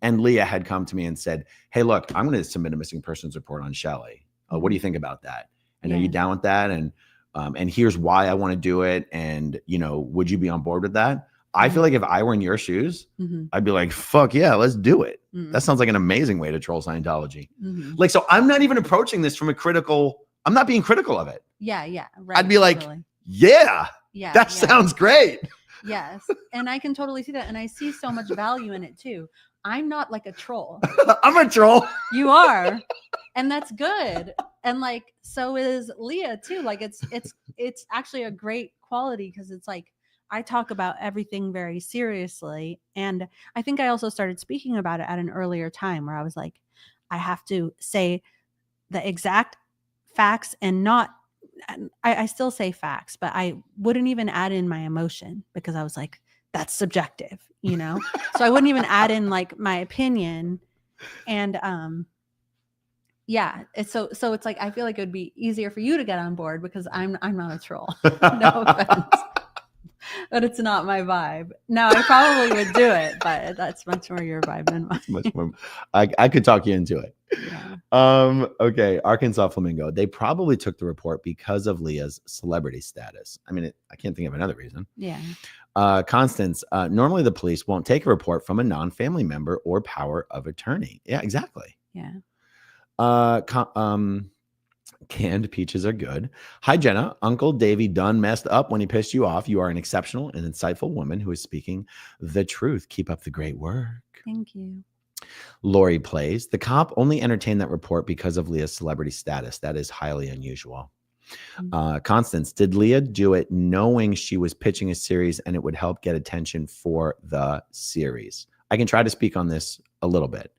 and Leah had come to me and said, hey, look, I'm going to submit a missing persons report on Shelley. What do you think about that? And are you down with that? And here's why I want to do it. And, you know, would you be on board with that? I feel like if I were in your shoes, I'd be like, fuck yeah, let's do it. That sounds like an amazing way to troll Scientology. Like, so I'm not even approaching this from I'm not being critical of it. Yeah. Yeah. Right. I'd be like, yeah, that sounds great. Yes. And I can totally see that. And I see so much value in it too. I'm not like a troll. I'm a troll. You are. And that's good. And like, so is Leah too. Like it's actually a great quality because it's like, I talk about everything very seriously. And I think I also started speaking about it at an earlier time where I was like, I have to say the exact facts and not, I still say facts, but I wouldn't even add in my emotion because I was like, that's subjective, you know? So I wouldn't even add in like my opinion. And yeah, so it's like, I feel like it would be easier for you to get on board because I'm not a troll. No offense. But it's not my vibe. No, I probably would do it, but that's much more your vibe than mine. Much more. I could talk you into it. Yeah. Okay. Arkansas Flamingo. They probably took the report because of Leah's celebrity status. I mean, I can't think of another reason. Yeah. Constance. Normally the police won't take a report from a non-family member or power of attorney. Yeah, exactly. Yeah. Canned peaches are good. Hi, Jenna. Uncle Davey done messed up when he pissed you off. You are an exceptional and insightful woman who is speaking the truth. Keep up the great work. Thank you. Lori plays. The cop only entertained that report because of Leah's celebrity status. That is highly unusual. Constance, did Leah do it knowing she was pitching a series and it would help get attention for the series? I can try to speak on this a little bit.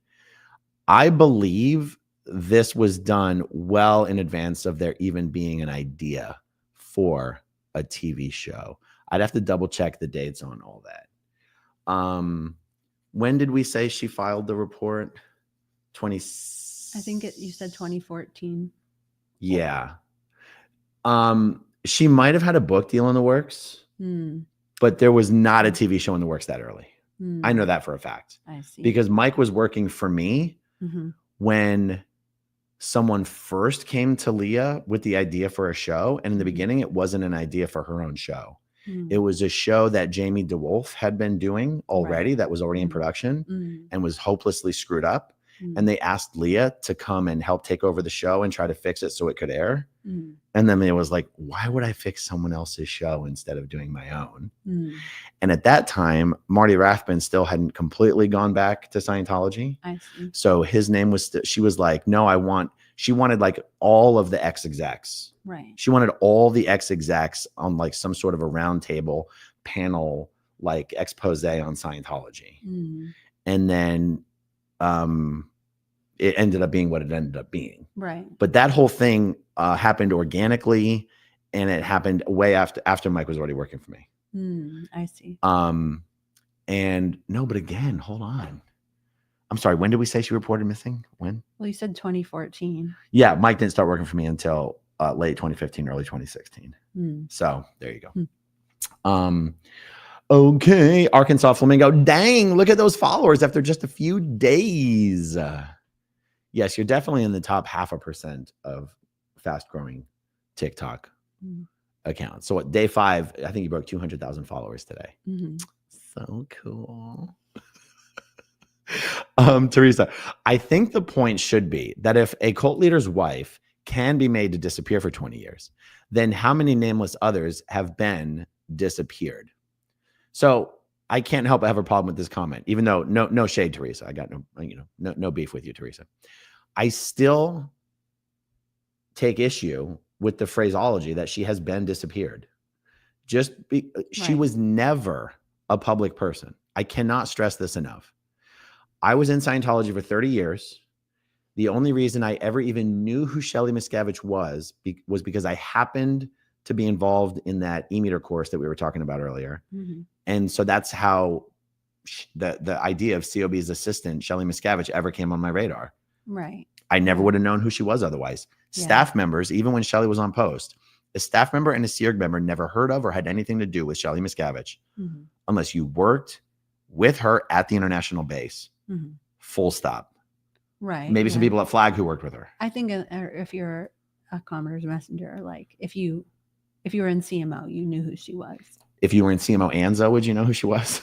I believe this was done well in advance of there even being an idea for a TV show. I'd have to double check the dates on all that. When did we say she filed the report? I think you said 2014. Yeah. She might have had a book deal in the works. but there was not a TV show in the works that early. I know that for a fact. I see. Because Mike was working for me when someone first came to Leah with the idea for a show. And in the beginning, it wasn't an idea for her own show. It was a show that Jamie DeWolf had been doing already, that was already in production and was hopelessly screwed up. And they asked Leah to come and help take over the show and try to fix it so it could air. And then it was like, why would I fix someone else's show instead of doing my own? And at that time, Marty Rathbun still hadn't completely gone back to Scientology. I see. So his name was, she was like, no, she wanted like all of the ex-execs. Right. She wanted all the ex-execs on like some sort of a round table panel, like expose on Scientology. And then it ended up being what it ended up being. Right. But that whole thing happened organically, and it happened way after Mike was already working for me. I see. And no, but again, hold on. I'm sorry. When did we say she reported missing? When? Well, you said 2014. Yeah, Mike didn't start working for me until late 2015, early 2016. So there you go. Okay, Arkansas Flamingo. Dang, look at those followers after just a few days. Yes, you're definitely in the top 0.5% of fast-growing TikTok accounts. So at day 5, I think you broke 200,000 followers today. So cool. Teresa, I think the point should be that if a cult leader's wife can be made to disappear for 20 years, then how many nameless others have been disappeared? So I can't help but have a problem with this comment, even though no shade, Teresa. I got no beef with you, Teresa. I still take issue with the phraseology that she has been disappeared. She was never a public person. I cannot stress this enough. I was in Scientology for 30 years. The only reason I ever even knew who Shelly Miscavige was because I happened to be involved in that e-meter course that we were talking about earlier. And so that's how the idea of COB's assistant, Shelly Miscavige, ever came on my radar. Right. I never would have known who she was otherwise. Staff members, even when Shelly was on post, a staff member and a SEERG member never heard of or had anything to do with Shelly Miscavige unless you worked with her at the international base. Full stop. Right. Maybe some people at Flag who worked with her. I think if you're a commerce messenger, like if you were in CMO, you knew who she was. If you were in CMO Anza, would you know who she was?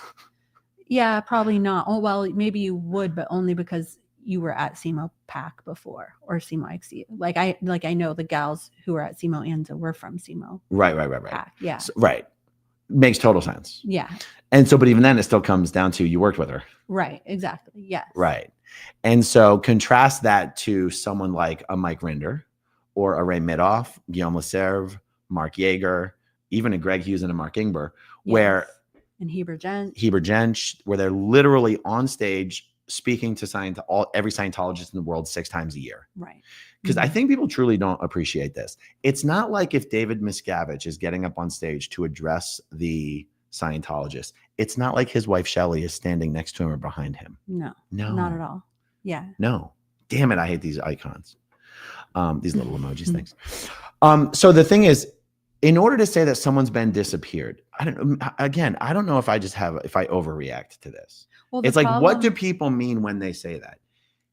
Yeah, probably not. Oh, well, maybe you would, but only because you were at CMO PAC before or CMO XU. Like I know the gals who were at CMO Anza were from CMO. Right. PAC. Yeah. So, right. Makes total sense. Yeah. And so, but even then it still comes down to you worked with her. Right. Exactly. Yes. Right. And so contrast that to someone like a Mike Rinder or a Ray Midoff, Guillaume Leserve, Mark Yeager, even a Greg Hughes and a Mark Ingber, where and Heber Jensch, where they're literally on stage speaking to every Scientologist in the world 6 times a year. Right. Because I think people truly don't appreciate this. It's not like if David Miscavige is getting up on stage to address the Scientologist, it's not like his wife Shelley is standing next to him or behind him. No, not at all. Yeah. No. Damn it, I hate these icons. These little emojis things. So the thing is, in order to say that someone's been disappeared, I don't know if I overreact to this. Well, it's like, what do people mean when they say that?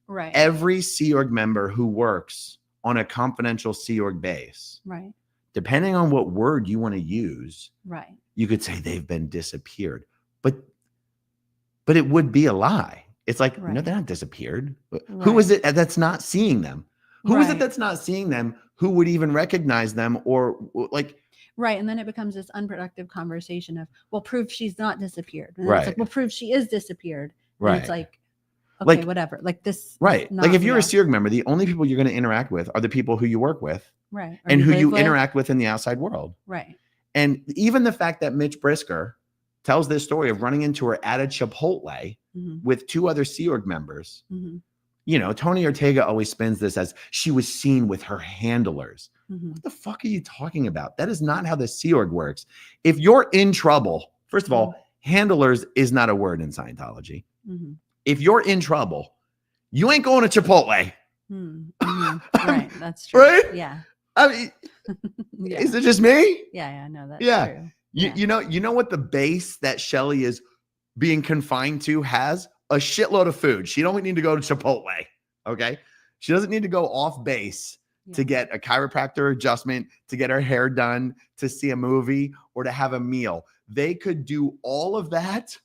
Right. Every Sea Org member who works on a confidential Sea Org base, right, depending on what word you want to use, right, you could say they've been disappeared, but it would be a lie. It's like, no, they're not disappeared. Right. Who is it that's not seeing them? Who is it that's not seeing them? Who would even recognize them or like? Right. And then it becomes this unproductive conversation of, well, prove she's not disappeared. And right. It's like, well, prove she is disappeared. And right. It's like, okay, whatever. Like this. Right. Like if you're a SEERG member, the only people you're going to interact with are the people who you work with. Right. And who you interact with in the outside world. Right. And even the fact that Mitch Brisker tells this story of running into her at a Chipotle with 2 other Sea Org members. You know, Tony Ortega always spins this as she was seen with her handlers. What the fuck are you talking about? That is not how the Sea Org works. If you're in trouble, first of all, handlers is not a word in Scientology. If you're in trouble, you ain't going to Chipotle. Right. That's true. Right? Yeah. I mean, is it just me? Yeah, no, that's true. You know what the base that Shelley is being confined to has? A shitload of food. She don't need to go to Chipotle. Okay. She doesn't need to go off base to get a chiropractor adjustment, to get her hair done, to see a movie, or to have a meal. They could do all of that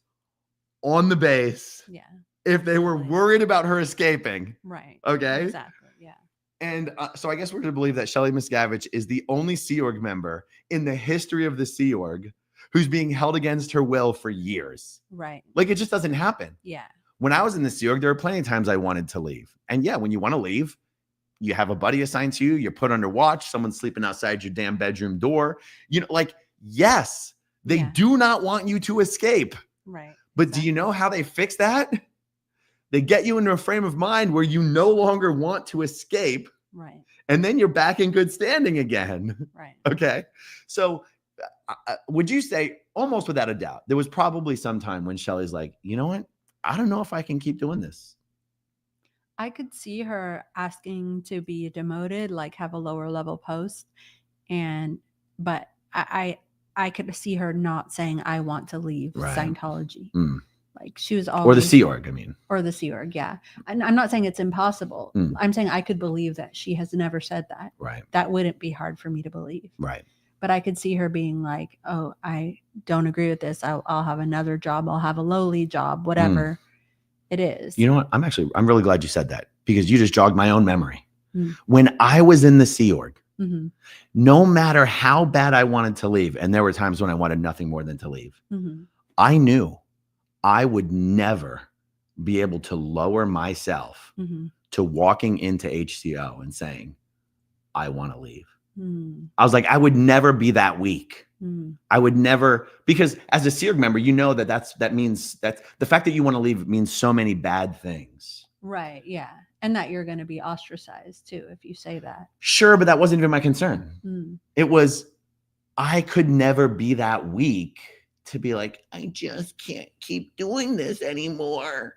on the base. Yeah. If they were worried about her escaping. Right. Okay. Exactly. Yeah. And so I guess we're going to believe that Shelly Miscavige is the only Sea Org member in the history of the Sea Org who's being held against her will for years. Right. Like, it just doesn't happen. Yeah. When I was in the Sea Org, there were plenty of times I wanted to leave. And yeah, when you want to leave, you have a buddy assigned to you, you're put under watch, someone's sleeping outside your damn bedroom door. Like, yes, they do not want you to escape. Right. But do you know how they fix that? They get you into a frame of mind where you no longer want to escape. Right. And then you're back in good standing again. Right. Okay. So would you say, almost without a doubt, there was probably some time when Shelly's like, you know what? I don't know if I can keep doing this. I could see her asking to be demoted, like have a lower level post. But I could see her not saying, I want to leave Scientology. Like she was always. Or the Sea Org, I mean. Or the Sea Org, yeah. And I'm not saying it's impossible. I'm saying I could believe that she has never said that. Right. That wouldn't be hard for me to believe. Right. But I could see her being like, oh, I don't agree with this. I'll have another job. I'll have a lowly job, whatever it is. You know what? I'm really glad you said that, because you just jogged my own memory. When I was in the Sea Org, no matter how bad I wanted to leave, and there were times when I wanted nothing more than to leave, I knew I would never be able to lower myself to walking into HCO and saying, I want to leave. I was like, I would never be that weak. I would never, because as a Sea Org member, you know that means that the fact that you want to leave means so many bad things. Right. Yeah. And that you're going to be ostracized too, if you say that. Sure. But that wasn't even my concern. It was, I could never be that weak to be like, I just can't keep doing this anymore.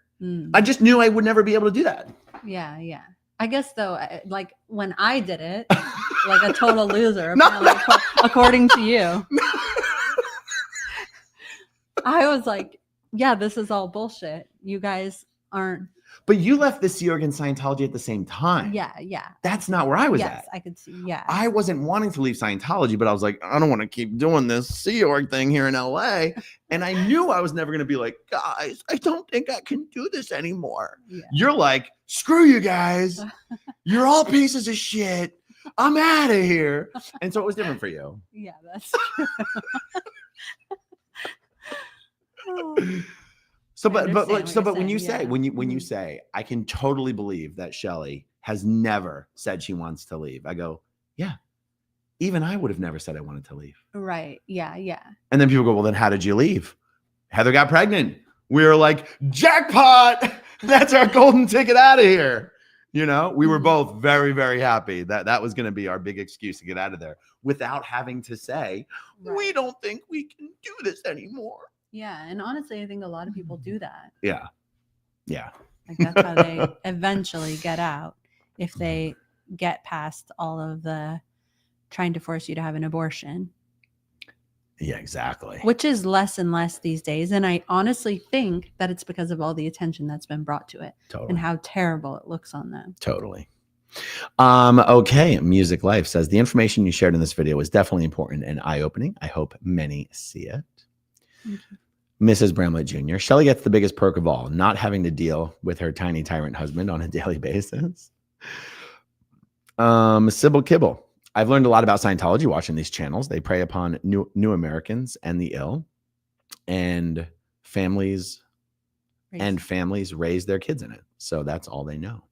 I just knew I would never be able to do that. Yeah. Yeah. I guess though, like when I did it, like a total loser, according to you, I was like, yeah, this is all bullshit. You guys aren't. But you left the Sea Org and Scientology at the same time. Yeah, yeah. That's not where I was at. Yes, I could see. Yeah. I wasn't wanting to leave Scientology, but I was like, I don't want to keep doing this Sea Org thing here in LA. And I knew I was never going to be like, guys, I don't think I can do this anymore. Yeah. You're like, screw you guys. You're all pieces of shit. I'm out of here. And so it was different for you. Yeah, that's true. So, but when you say, when you say, I can totally believe that Shelley has never said she wants to leave. I go, yeah, even I would have never said I wanted to leave. Right. Yeah. Yeah. And then people go, well, then how did you leave? Heather got pregnant. We were like, jackpot. That's our golden ticket out of here. You know, we were both very, very happy that that was going to be our big excuse to get out of there without having to say, we don't think we can do this anymore. Yeah. And honestly, I think a lot of people do that. Yeah. Yeah. Like that's how they eventually get out, if they get past all of the trying to force you to have an abortion. Yeah, exactly. Which is less and less these days. And I honestly think that it's because of all the attention that's been brought to it. Totally. And how terrible it looks on them. Totally. Okay. Music Life says the information you shared in this video was definitely important and eye-opening. I hope many see it. Mrs. Bramlett Jr. Shelley gets the biggest perk of all, not having to deal with her tiny tyrant husband on a daily basis. Sybil Kibble. I've learned a lot about Scientology watching these channels. They prey upon new Americans and the ill, and families raise their kids in it. So that's all they know.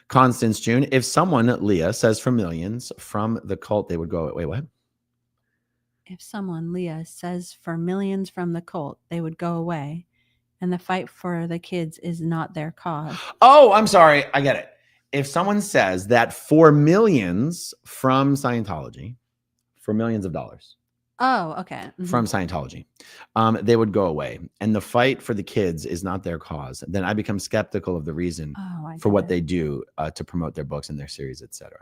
Constance June. If someone, Leah, says for millions from the cult, they would go, wait, what? If someone, Leah, says for millions from the cult, they would go away, and the fight for the kids is not their cause. Oh, I'm sorry. I get it. If someone says that for millions from Scientology, for millions of dollars. Oh, okay. From Scientology, they would go away, and the fight for the kids is not their cause. Then I become skeptical of the reason for what they do to promote their books and their series, etc.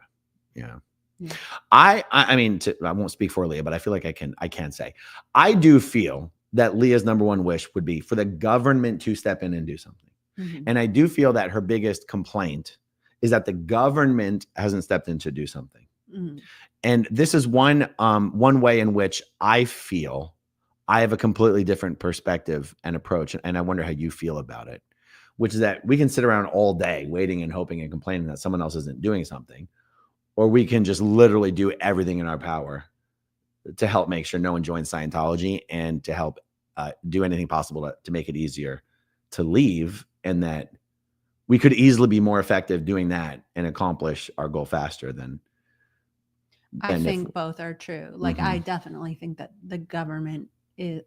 Yeah. Yeah. I mean, I won't speak for Leah, but I feel like I can say, I do feel that Leah's number one wish would be for the government to step in and do something. Mhm. And I do feel that her biggest complaint is that the government hasn't stepped in to do something. Mhm. And this is one way in which I feel I have a completely different perspective and approach. And I wonder how you feel about it, which is that we can sit around all day waiting and hoping and complaining that someone else isn't doing something, or we can just literally do everything in our power to help make sure no one joins Scientology and to help do anything possible to make it easier to leave, and that we could easily be more effective doing that and accomplish our goal faster than. I think both are true. Like, Mhm. I definitely think that the government is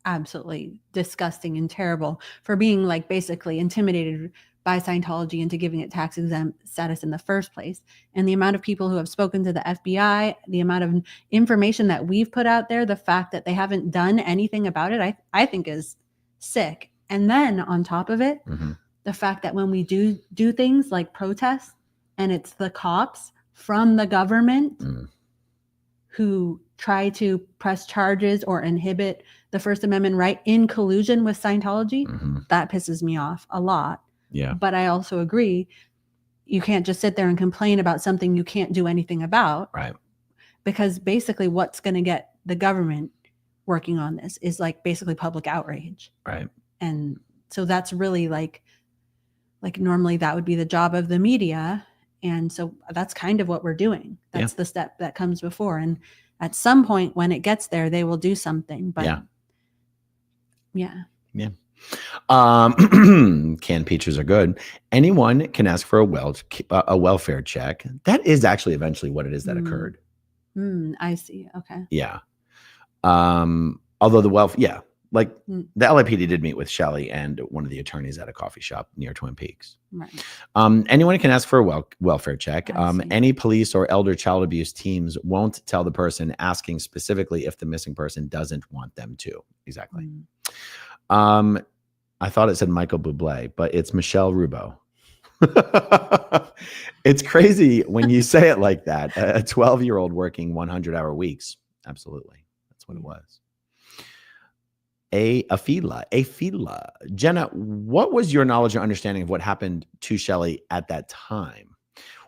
absolutely disgusting and terrible for being like basically intimidated by Scientology into giving it tax exempt status in the first place. And the amount of people who have spoken to the FBI, the amount of information that we've put out there, the fact that they haven't done anything about it, I think is sick. And then on top of it, Mhm. the fact that when we do things like protests and it's the cops from the government who try to press charges or inhibit the First Amendment right in collusion with Scientology, that pisses me off a lot. Yeah. But I also agree, you can't just sit there and complain about something you can't do anything about. Right. Because basically what's going to get the government working on this is like basically public outrage. Right. And so that's really like normally that would be the job of the media. And so that's kind of what we're doing. That's the step that comes before. And at some point when it gets there, they will do something. But yeah. Canned peaches are good. Anyone can ask for a welfare check. That is actually eventually what it is that occurred. I see. Okay. Yeah. Although the LAPD did meet with Shelley and one of the attorneys at a coffee shop near Twin Peaks. Right. Anyone can ask for a welfare check. I see. Any police or elder child abuse teams won't tell the person asking specifically if the missing person doesn't want them to. Exactly. I thought it said Michael Bublé, but it's Michelle Rubo. It's crazy when you say it like that. A 12-year-old working 100-hour weeks. Absolutely. That's what it was. Afila. Jenna, what was your knowledge or understanding of what happened to Shelley at that time?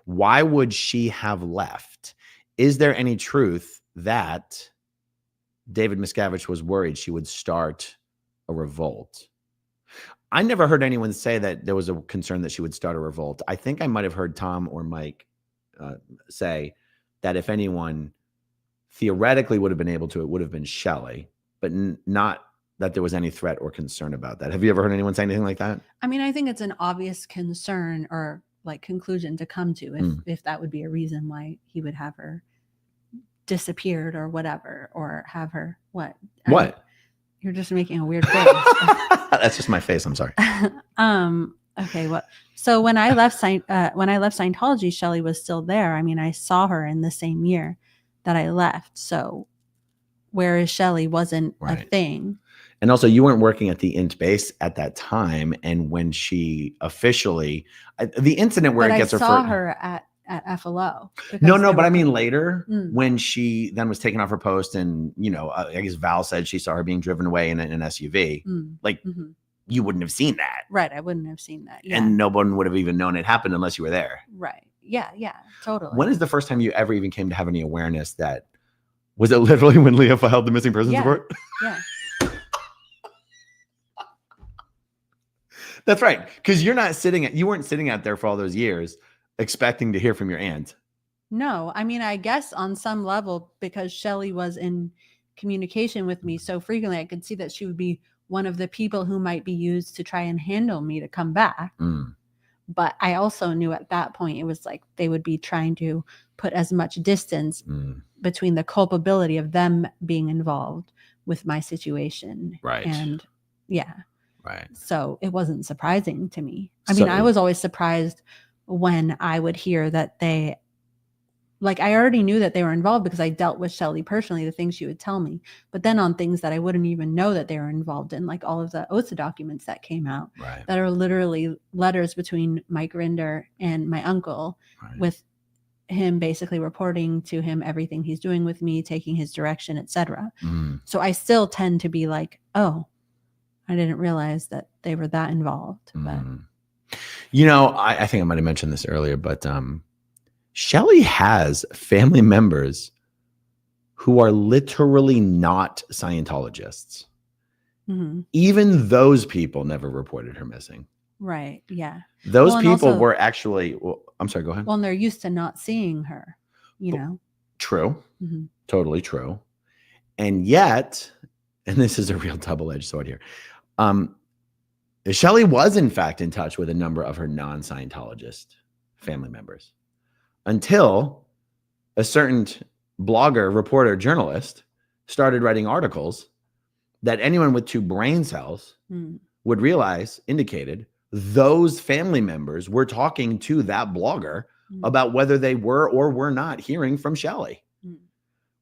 Why would she have left? Is there any truth that David Miscavige was worried she would start a revolt? I never heard anyone say that there was a concern that she would start a revolt. I think I might have heard Tom or Mike say that if anyone theoretically would have been able to, it would have been Shelley, but not that there was any threat or concern about that. Have you ever heard anyone say anything like that? I mean, I think it's an obvious concern or like conclusion to come to if that would be a reason why he would have her disappeared or whatever, or have her what? You're just making a weird face. That's just my face. I'm sorry. Okay. So when I left Scientology, Shelley was still there. I mean, I saw her in the same year that I left. So whereas Shelley wasn't a thing. And also, you weren't working at the int base at that time. And when she officially, the incident where it gets referred, I saw her at FLO. No, but I mean later when she then was taken off her post, and I guess Val said she saw her being driven away in an SUV. You wouldn't have seen that, right? I wouldn't have seen that, and no one would have even known it happened unless you were there, right? Yeah, totally. When is the first time you ever even came to have any awareness that? Was it literally when Leah filed the missing persons report? Yeah. That's right, because you weren't sitting out there for all those years expecting to hear from your aunt. No, I mean, I guess on some level, because Shelley was in communication with me so frequently, I could see that she would be one of the people who might be used to try and handle me to come back. But I also knew at that point, it was like they would be trying to put as much distance between the culpability of them being involved with my situation. Right. And right. So it wasn't surprising to me. I mean, I was always surprised when I would hear that I already knew that they were involved because I dealt with Shelley personally, the things she would tell me. But then on things that I wouldn't even know that they were involved in, like all of the OSA documents that came out that are literally letters between Mike Rinder and my uncle with him basically reporting to him everything he's doing with me, taking his direction, etc. So I still tend to be like, oh, I didn't realize that they were that involved. But you know, I think I might have mentioned this earlier, but Shelley has family members who are literally not Scientologists. Even those people never reported her missing. Right. Yeah. Those people also, were actually, well, I'm sorry, go ahead. Well, and they're used to not seeing her, you know. True. Totally true. And yet, and this is a real double-edged sword here, Shelley was in fact in touch with a number of her non-Scientologist family members until a certain blogger, reporter, journalist started writing articles that anyone with 2 brain cells would realize indicated those family members were talking to that blogger about whether they were or were not hearing from Shelley,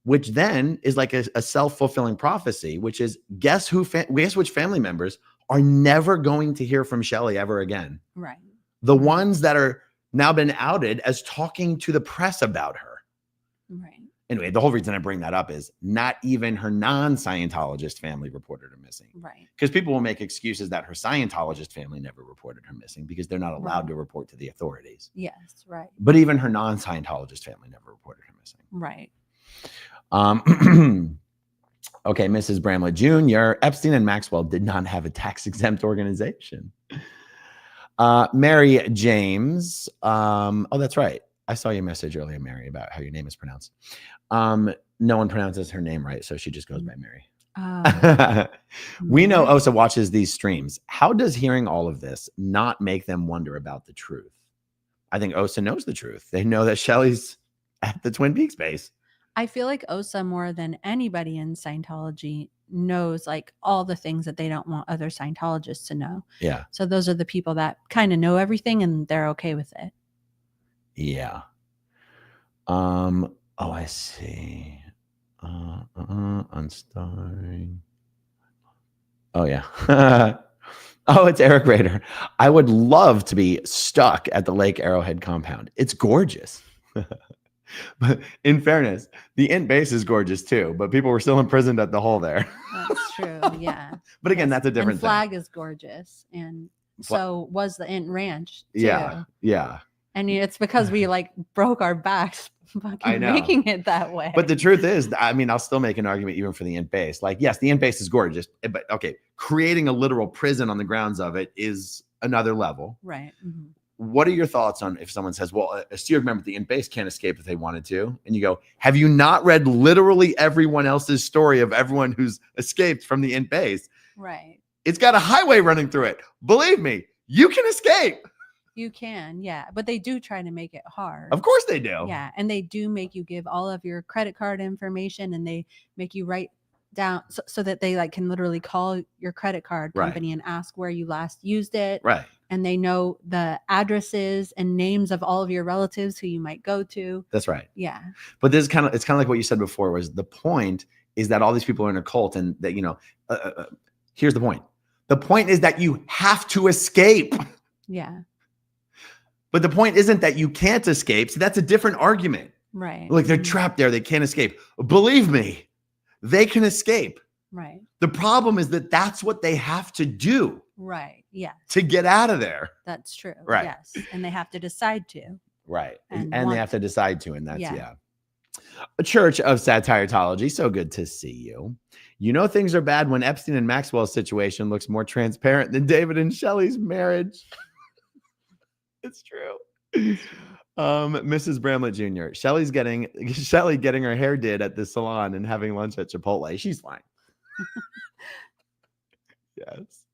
which then is like a self-fulfilling prophecy, which is guess which family members are never going to hear from Shelley ever again. Right. The ones that are now been outed as talking to the press about her. Right. Anyway, the whole reason I bring that up is not even her non-Scientologist family reported her missing. Right. Because people will make excuses that her Scientologist family never reported her missing because they're not allowed to report to the authorities. Yes, right. But even her non-Scientologist family never reported her missing. Right. Okay, Mrs. Bramlett Jr., Epstein and Maxwell did not have a tax-exempt organization. Mary James. Oh, that's right. I saw your message earlier, Mary, about how your name is pronounced. No one pronounces her name right, so she just goes by Mary. We know Osa watches these streams. How does hearing all of this not make them wonder about the truth? I think Osa knows the truth. They know that Shelley's at the Twin Peaks base. I feel like Osa, more than anybody in Scientology, knows like all the things that they don't want other Scientologists to know. Yeah. So those are the people that kind of know everything and they're okay with it. Yeah. Oh, I see. Unstarring. Oh, yeah. Oh, it's Eric Rader. I would love to be stuck at the Lake Arrowhead compound. It's gorgeous. But in fairness, the Int base is gorgeous too, but people were still imprisoned at the hole there. That's true. Yeah. But again, that's a different thing. Flag is gorgeous. And so was the Int Ranch too. Yeah. Yeah. And it's because we like broke our backs fucking making it that way. But the truth is, I mean, I'll still make an argument even for the Int base. Like, yes, the Int base is gorgeous, but okay, creating a literal prison on the grounds of it is another level. Right. Mm-hmm. What are your thoughts on if someone says, well, a steward member at the Int base can't escape if they wanted to? And you go, have you not read literally everyone else's story of everyone who's escaped from the Int base? Right. It's got a highway running through it. Believe me, you can escape. You can, yeah. But they do try to make it hard. Of course they do. Yeah. And they do make you give all of your credit card information and they make you write down so that they like can literally call your credit card company and ask where you last used it. Right. And they know the addresses and names of all of your relatives who you might go to. That's right. Yeah. But this is kind of, it's kind of like what you said before was the point is that all these people are in a cult and that, you know, here's the point. The point is that you have to escape. Yeah. But the point isn't that you can't escape. So that's a different argument. Right. Like they're trapped there. They can't escape. Believe me, they can escape. Right. The problem is that that's what they have to do. Right. Yes. To get out of there. That's true. Right. Yes. And they have to decide to. Right. And And they have to decide to. And that's, Yeah. yeah. A Church of Satiretology. So good to see you. You know things are bad when Epstein and Maxwell's situation looks more transparent than David and Shelley's marriage. It's true. Mrs. Bramlett Jr. Shelley getting her hair did at the salon and having lunch at Chipotle. She's fine. Yes.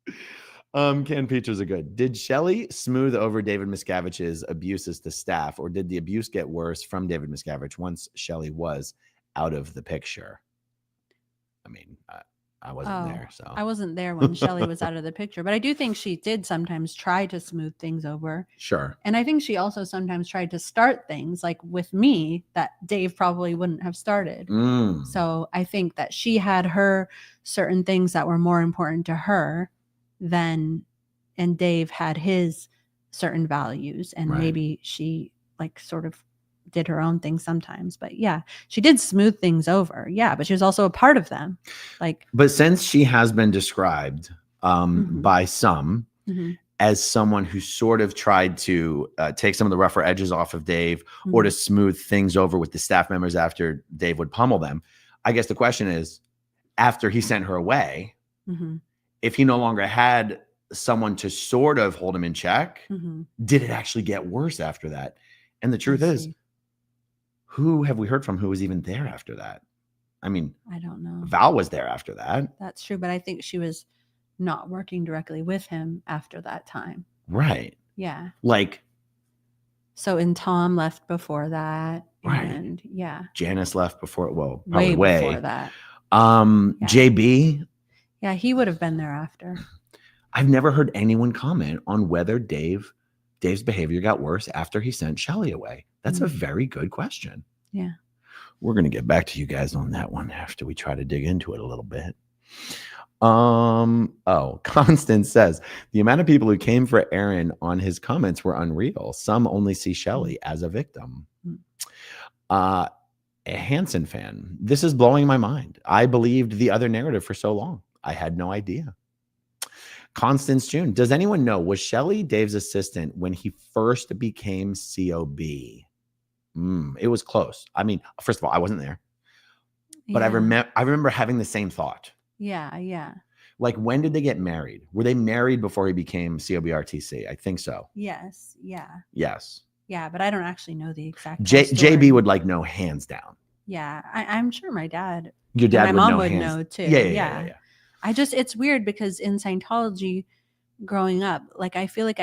Canned peaches are good. Did Shelley smooth over David Miscavige's abuses to staff, or did the abuse get worse from David Miscavige once Shelley was out of the picture? I mean, I wasn't there, so I wasn't there when Shelley was out of the picture, but I do think she did sometimes try to smooth things over. Sure. And I think she also sometimes tried to start things like with me that Dave probably wouldn't have started. So I think that she had her certain things that were more important to her than, and Dave had his certain values. And maybe she like sort of did her own thing sometimes. But yeah, she did smooth things over. Yeah, but she was also a part of them. Like, but since she has been described Mhm. by some as someone who sort of tried to take some of the rougher edges off of Dave or to smooth things over with the staff members after Dave would pummel them, I guess the question is, after he sent her away, if he no longer had someone to sort of hold him in check, did it actually get worse after that? And the truth is, who have we heard from who was even there after that? I mean, I don't know. Val was there after that. That's true, but I think she was not working directly with him after that time. Right. Yeah. Like, so, and Tom left before that. Right. And yeah. Janice left before, well, way probably before that. JB. Yeah, he would have been there after. I've never heard anyone comment on whether Dave's behavior got worse after he sent Shelley away. That's a very good question. Yeah. We're going to get back to you guys on that one after we try to dig into it a little bit. Constance says the amount of people who came for Aaron on his comments were unreal. Some only see Shelley as a victim. A Hansen fan. This is blowing my mind. I believed the other narrative for so long. I had no idea. Constance June. Does anyone know, was Shelley Dave's assistant when he first became COB? It was close. I mean, first of all, I wasn't there, but I remember having the same thought. Yeah. Like, when did they get married? Were they married before he became COBRTC? I think so. Yes. Yeah. Yes. Yeah, but I don't actually know the exact JB would like know hands down. Yeah, I'm sure my dad. Your dad and my mom would know too. Yeah. It's weird because in Scientology, growing up, like I feel like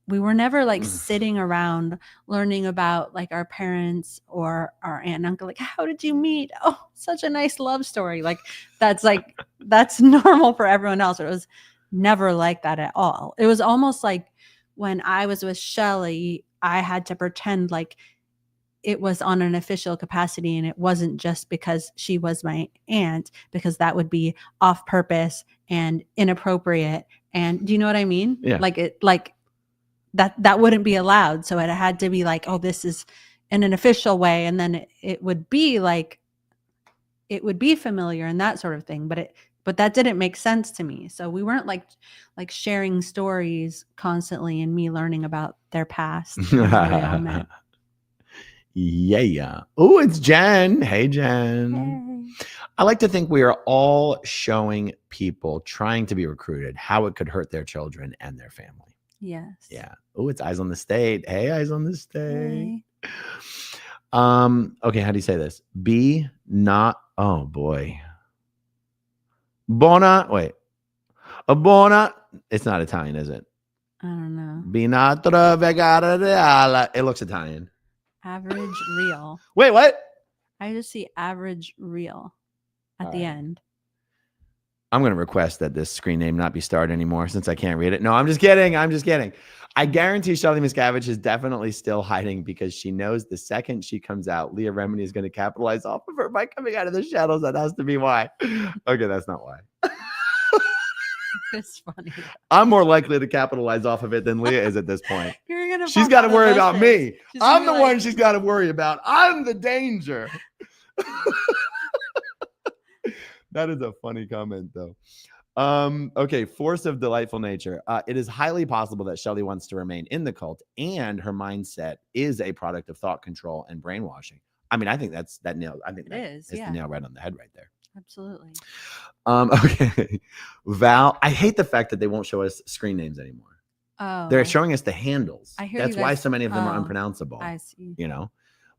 we were never like sitting around learning about like our parents or our aunt and uncle. Like, how did you meet? Oh, such a nice love story. Like that's normal for everyone else. It was never like that at all. It was almost like when I was with Shelley, I had to pretend like it was on an official capacity and it wasn't just because she was my aunt, because that would be off purpose and inappropriate. And do you know what I mean? Yeah. That wouldn't be allowed. So it had to be like, oh, this is in an official way. And then it would be like, it would be familiar and that sort of thing. But that didn't make sense to me. So we weren't like sharing stories constantly and me learning about their past. Yeah. Oh, it's Jen. Hey, Jen. Hey. I like to think we are all showing people trying to be recruited how it could hurt their children and their family. Yes. Yeah. Oh, it's Eyes on the State. Hey, Eyes on the State. Hey. Okay, how do you say this? Be not. Oh boy. Bona. Wait. A bona. It's not Italian, is it? I don't know. Binatra vegara reale. It looks Italian. Average real. Wait, what? I just see average real at the end. I'm going to request that this screen name not be starred anymore since I can't read it. No, I'm just kidding. I guarantee Shelly Miscavige is definitely still hiding because she knows the second she comes out, Leah Remini is going to capitalize off of her by coming out of the shadows. That has to be why. Okay, that's not why. It's funny. I'm more likely to capitalize off of it than Leah is at this point. She's got to worry about me. I'm the one she's got to worry about. I'm the danger. That is a funny comment, though. Okay, force of delightful nature. It is highly possible that Shelley wants to remain in the cult, and her mindset is a product of thought control and brainwashing. I mean, I think that's that nail. I think that is the nail right on the head right there. Absolutely. Okay, Val. I hate the fact that they won't show us screen names anymore. Oh, they're showing us the handles. I hear that's why so many of them are Oh, unpronounceable. I see. You know,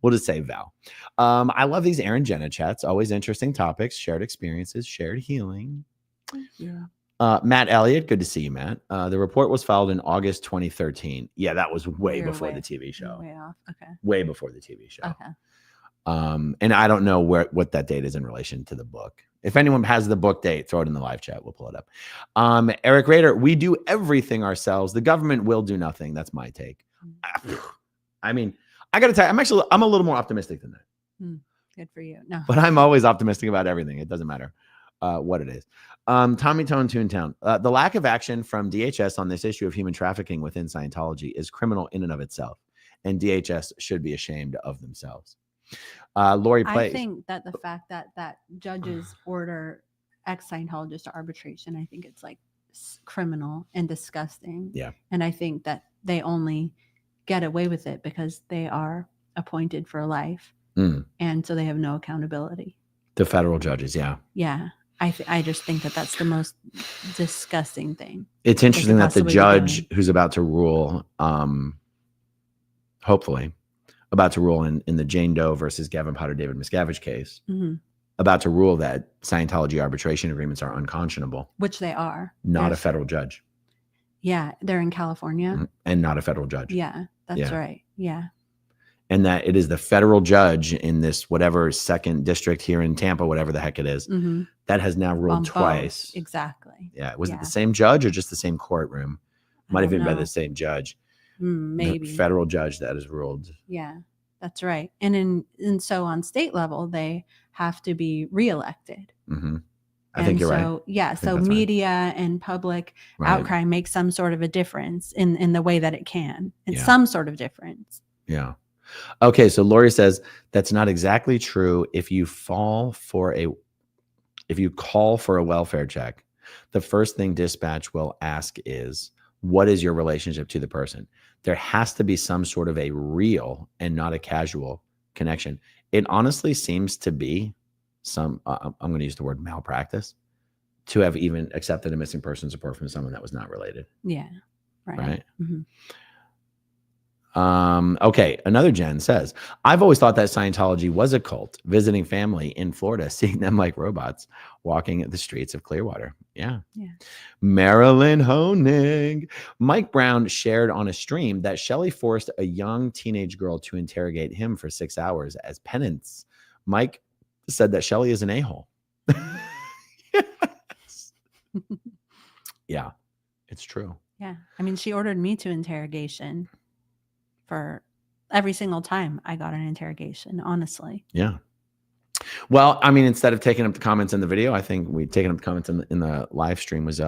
we'll just say Val. I love these Aaron Jenna chats. Always interesting topics, shared experiences, shared healing. Yeah. Matt Elliott, good to see you, Matt. The report was filed in August 2013. Yeah, that was way before the TV show. Way off. Okay. Way before the TV show. Okay. And I don't know what that date is in relation to the book. If anyone has the book date, throw it in the live chat. We'll pull it up. Eric Rader, we do everything ourselves. The government will do nothing. That's my take. I mean, I got to tell you, I'm a little more optimistic than that. Good for you. No, but I'm always optimistic about everything. It doesn't matter what it is. Tommy Tone Toontown. The lack of action from DHS on this issue of human trafficking within Scientology is criminal in and of itself. and DHS should be ashamed of themselves. Lori I Place. think that the fact that judges order ex-Scientologists to arbitration, I think it's like criminal and disgusting. Yeah. And I think that they only get away with it because they are appointed for life. And so they have no accountability. The federal judges, yeah. Yeah. I just think that that's the most disgusting thing. It's interesting that the possibly be judge doing. who's about to rule, hopefully, about to rule in the Jane Doe versus Gavin Potter David Miscavige case, about to rule that Scientology arbitration agreements are unconscionable. Which they are. Not a federal judge. Yeah. They're in California. And not a federal judge. Yeah. That's right. Yeah. And that it is the federal judge in this whatever second district here in Tampa, whatever the heck it is, that has now ruled twice. Exactly. Yeah. Was it the same judge or just the same courtroom? Might have even been the same judge. Maybe. The federal judge that has ruled. Yeah, that's right. And so on state level, they have to be reelected. I think you're right. Yeah. So media and public outcry makes some sort of a difference in the way that it can. It's some sort of difference. Yeah. Okay. So Lori says that's not exactly true. If you call for a welfare check, the first thing dispatch will ask is, what is your relationship to the person? There has to be some sort of a real and not a casual connection. It honestly seems to be some, I'm going to use the word malpractice, to have even accepted a missing person's report from someone that was not related. Yeah. Right. Okay. Another Jen says, I've always thought that Scientology was a cult, visiting family in Florida, seeing them like robots walking the streets of Clearwater. Yeah. Marilyn Honig. Mike Brown shared on a stream that Shelley forced a young teenage girl to interrogate him for 6 hours as penance. Mike said that Shelley is an a-hole. Yes. Yeah, it's true. Yeah. I mean, she ordered me to interrogation for every single time I got an interrogation, honestly. Yeah. Well, I mean, instead of taking up the comments in the video, I think we taking up the comments in the live stream was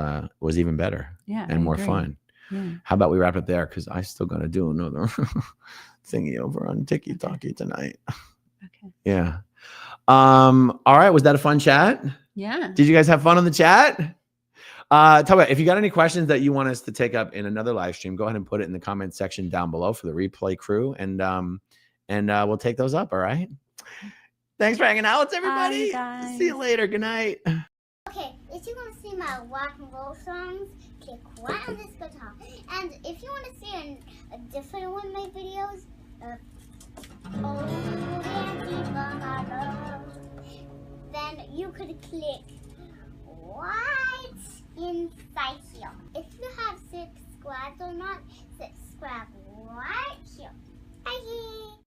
even better. Yeah, and more fun. Yeah. How about we wrap it there? Because I still got to do another thingy over on TikTok tonight. Okay. Yeah. All right. Was that a fun chat? Yeah. Did you guys have fun on the chat? Tell me, if you got any questions that you want us to take up in another live stream, go ahead and put it in the comment section down below for the replay crew, and we'll take those up. All right. Thanks for hanging out, everybody. Bye, See you later. Good night. Okay, if you want to see my rock and roll songs, click right on this guitar. And if you want to see a different one of my videos, then you could click right inside here. If you have subscribed or not, subscribe right here. Bye.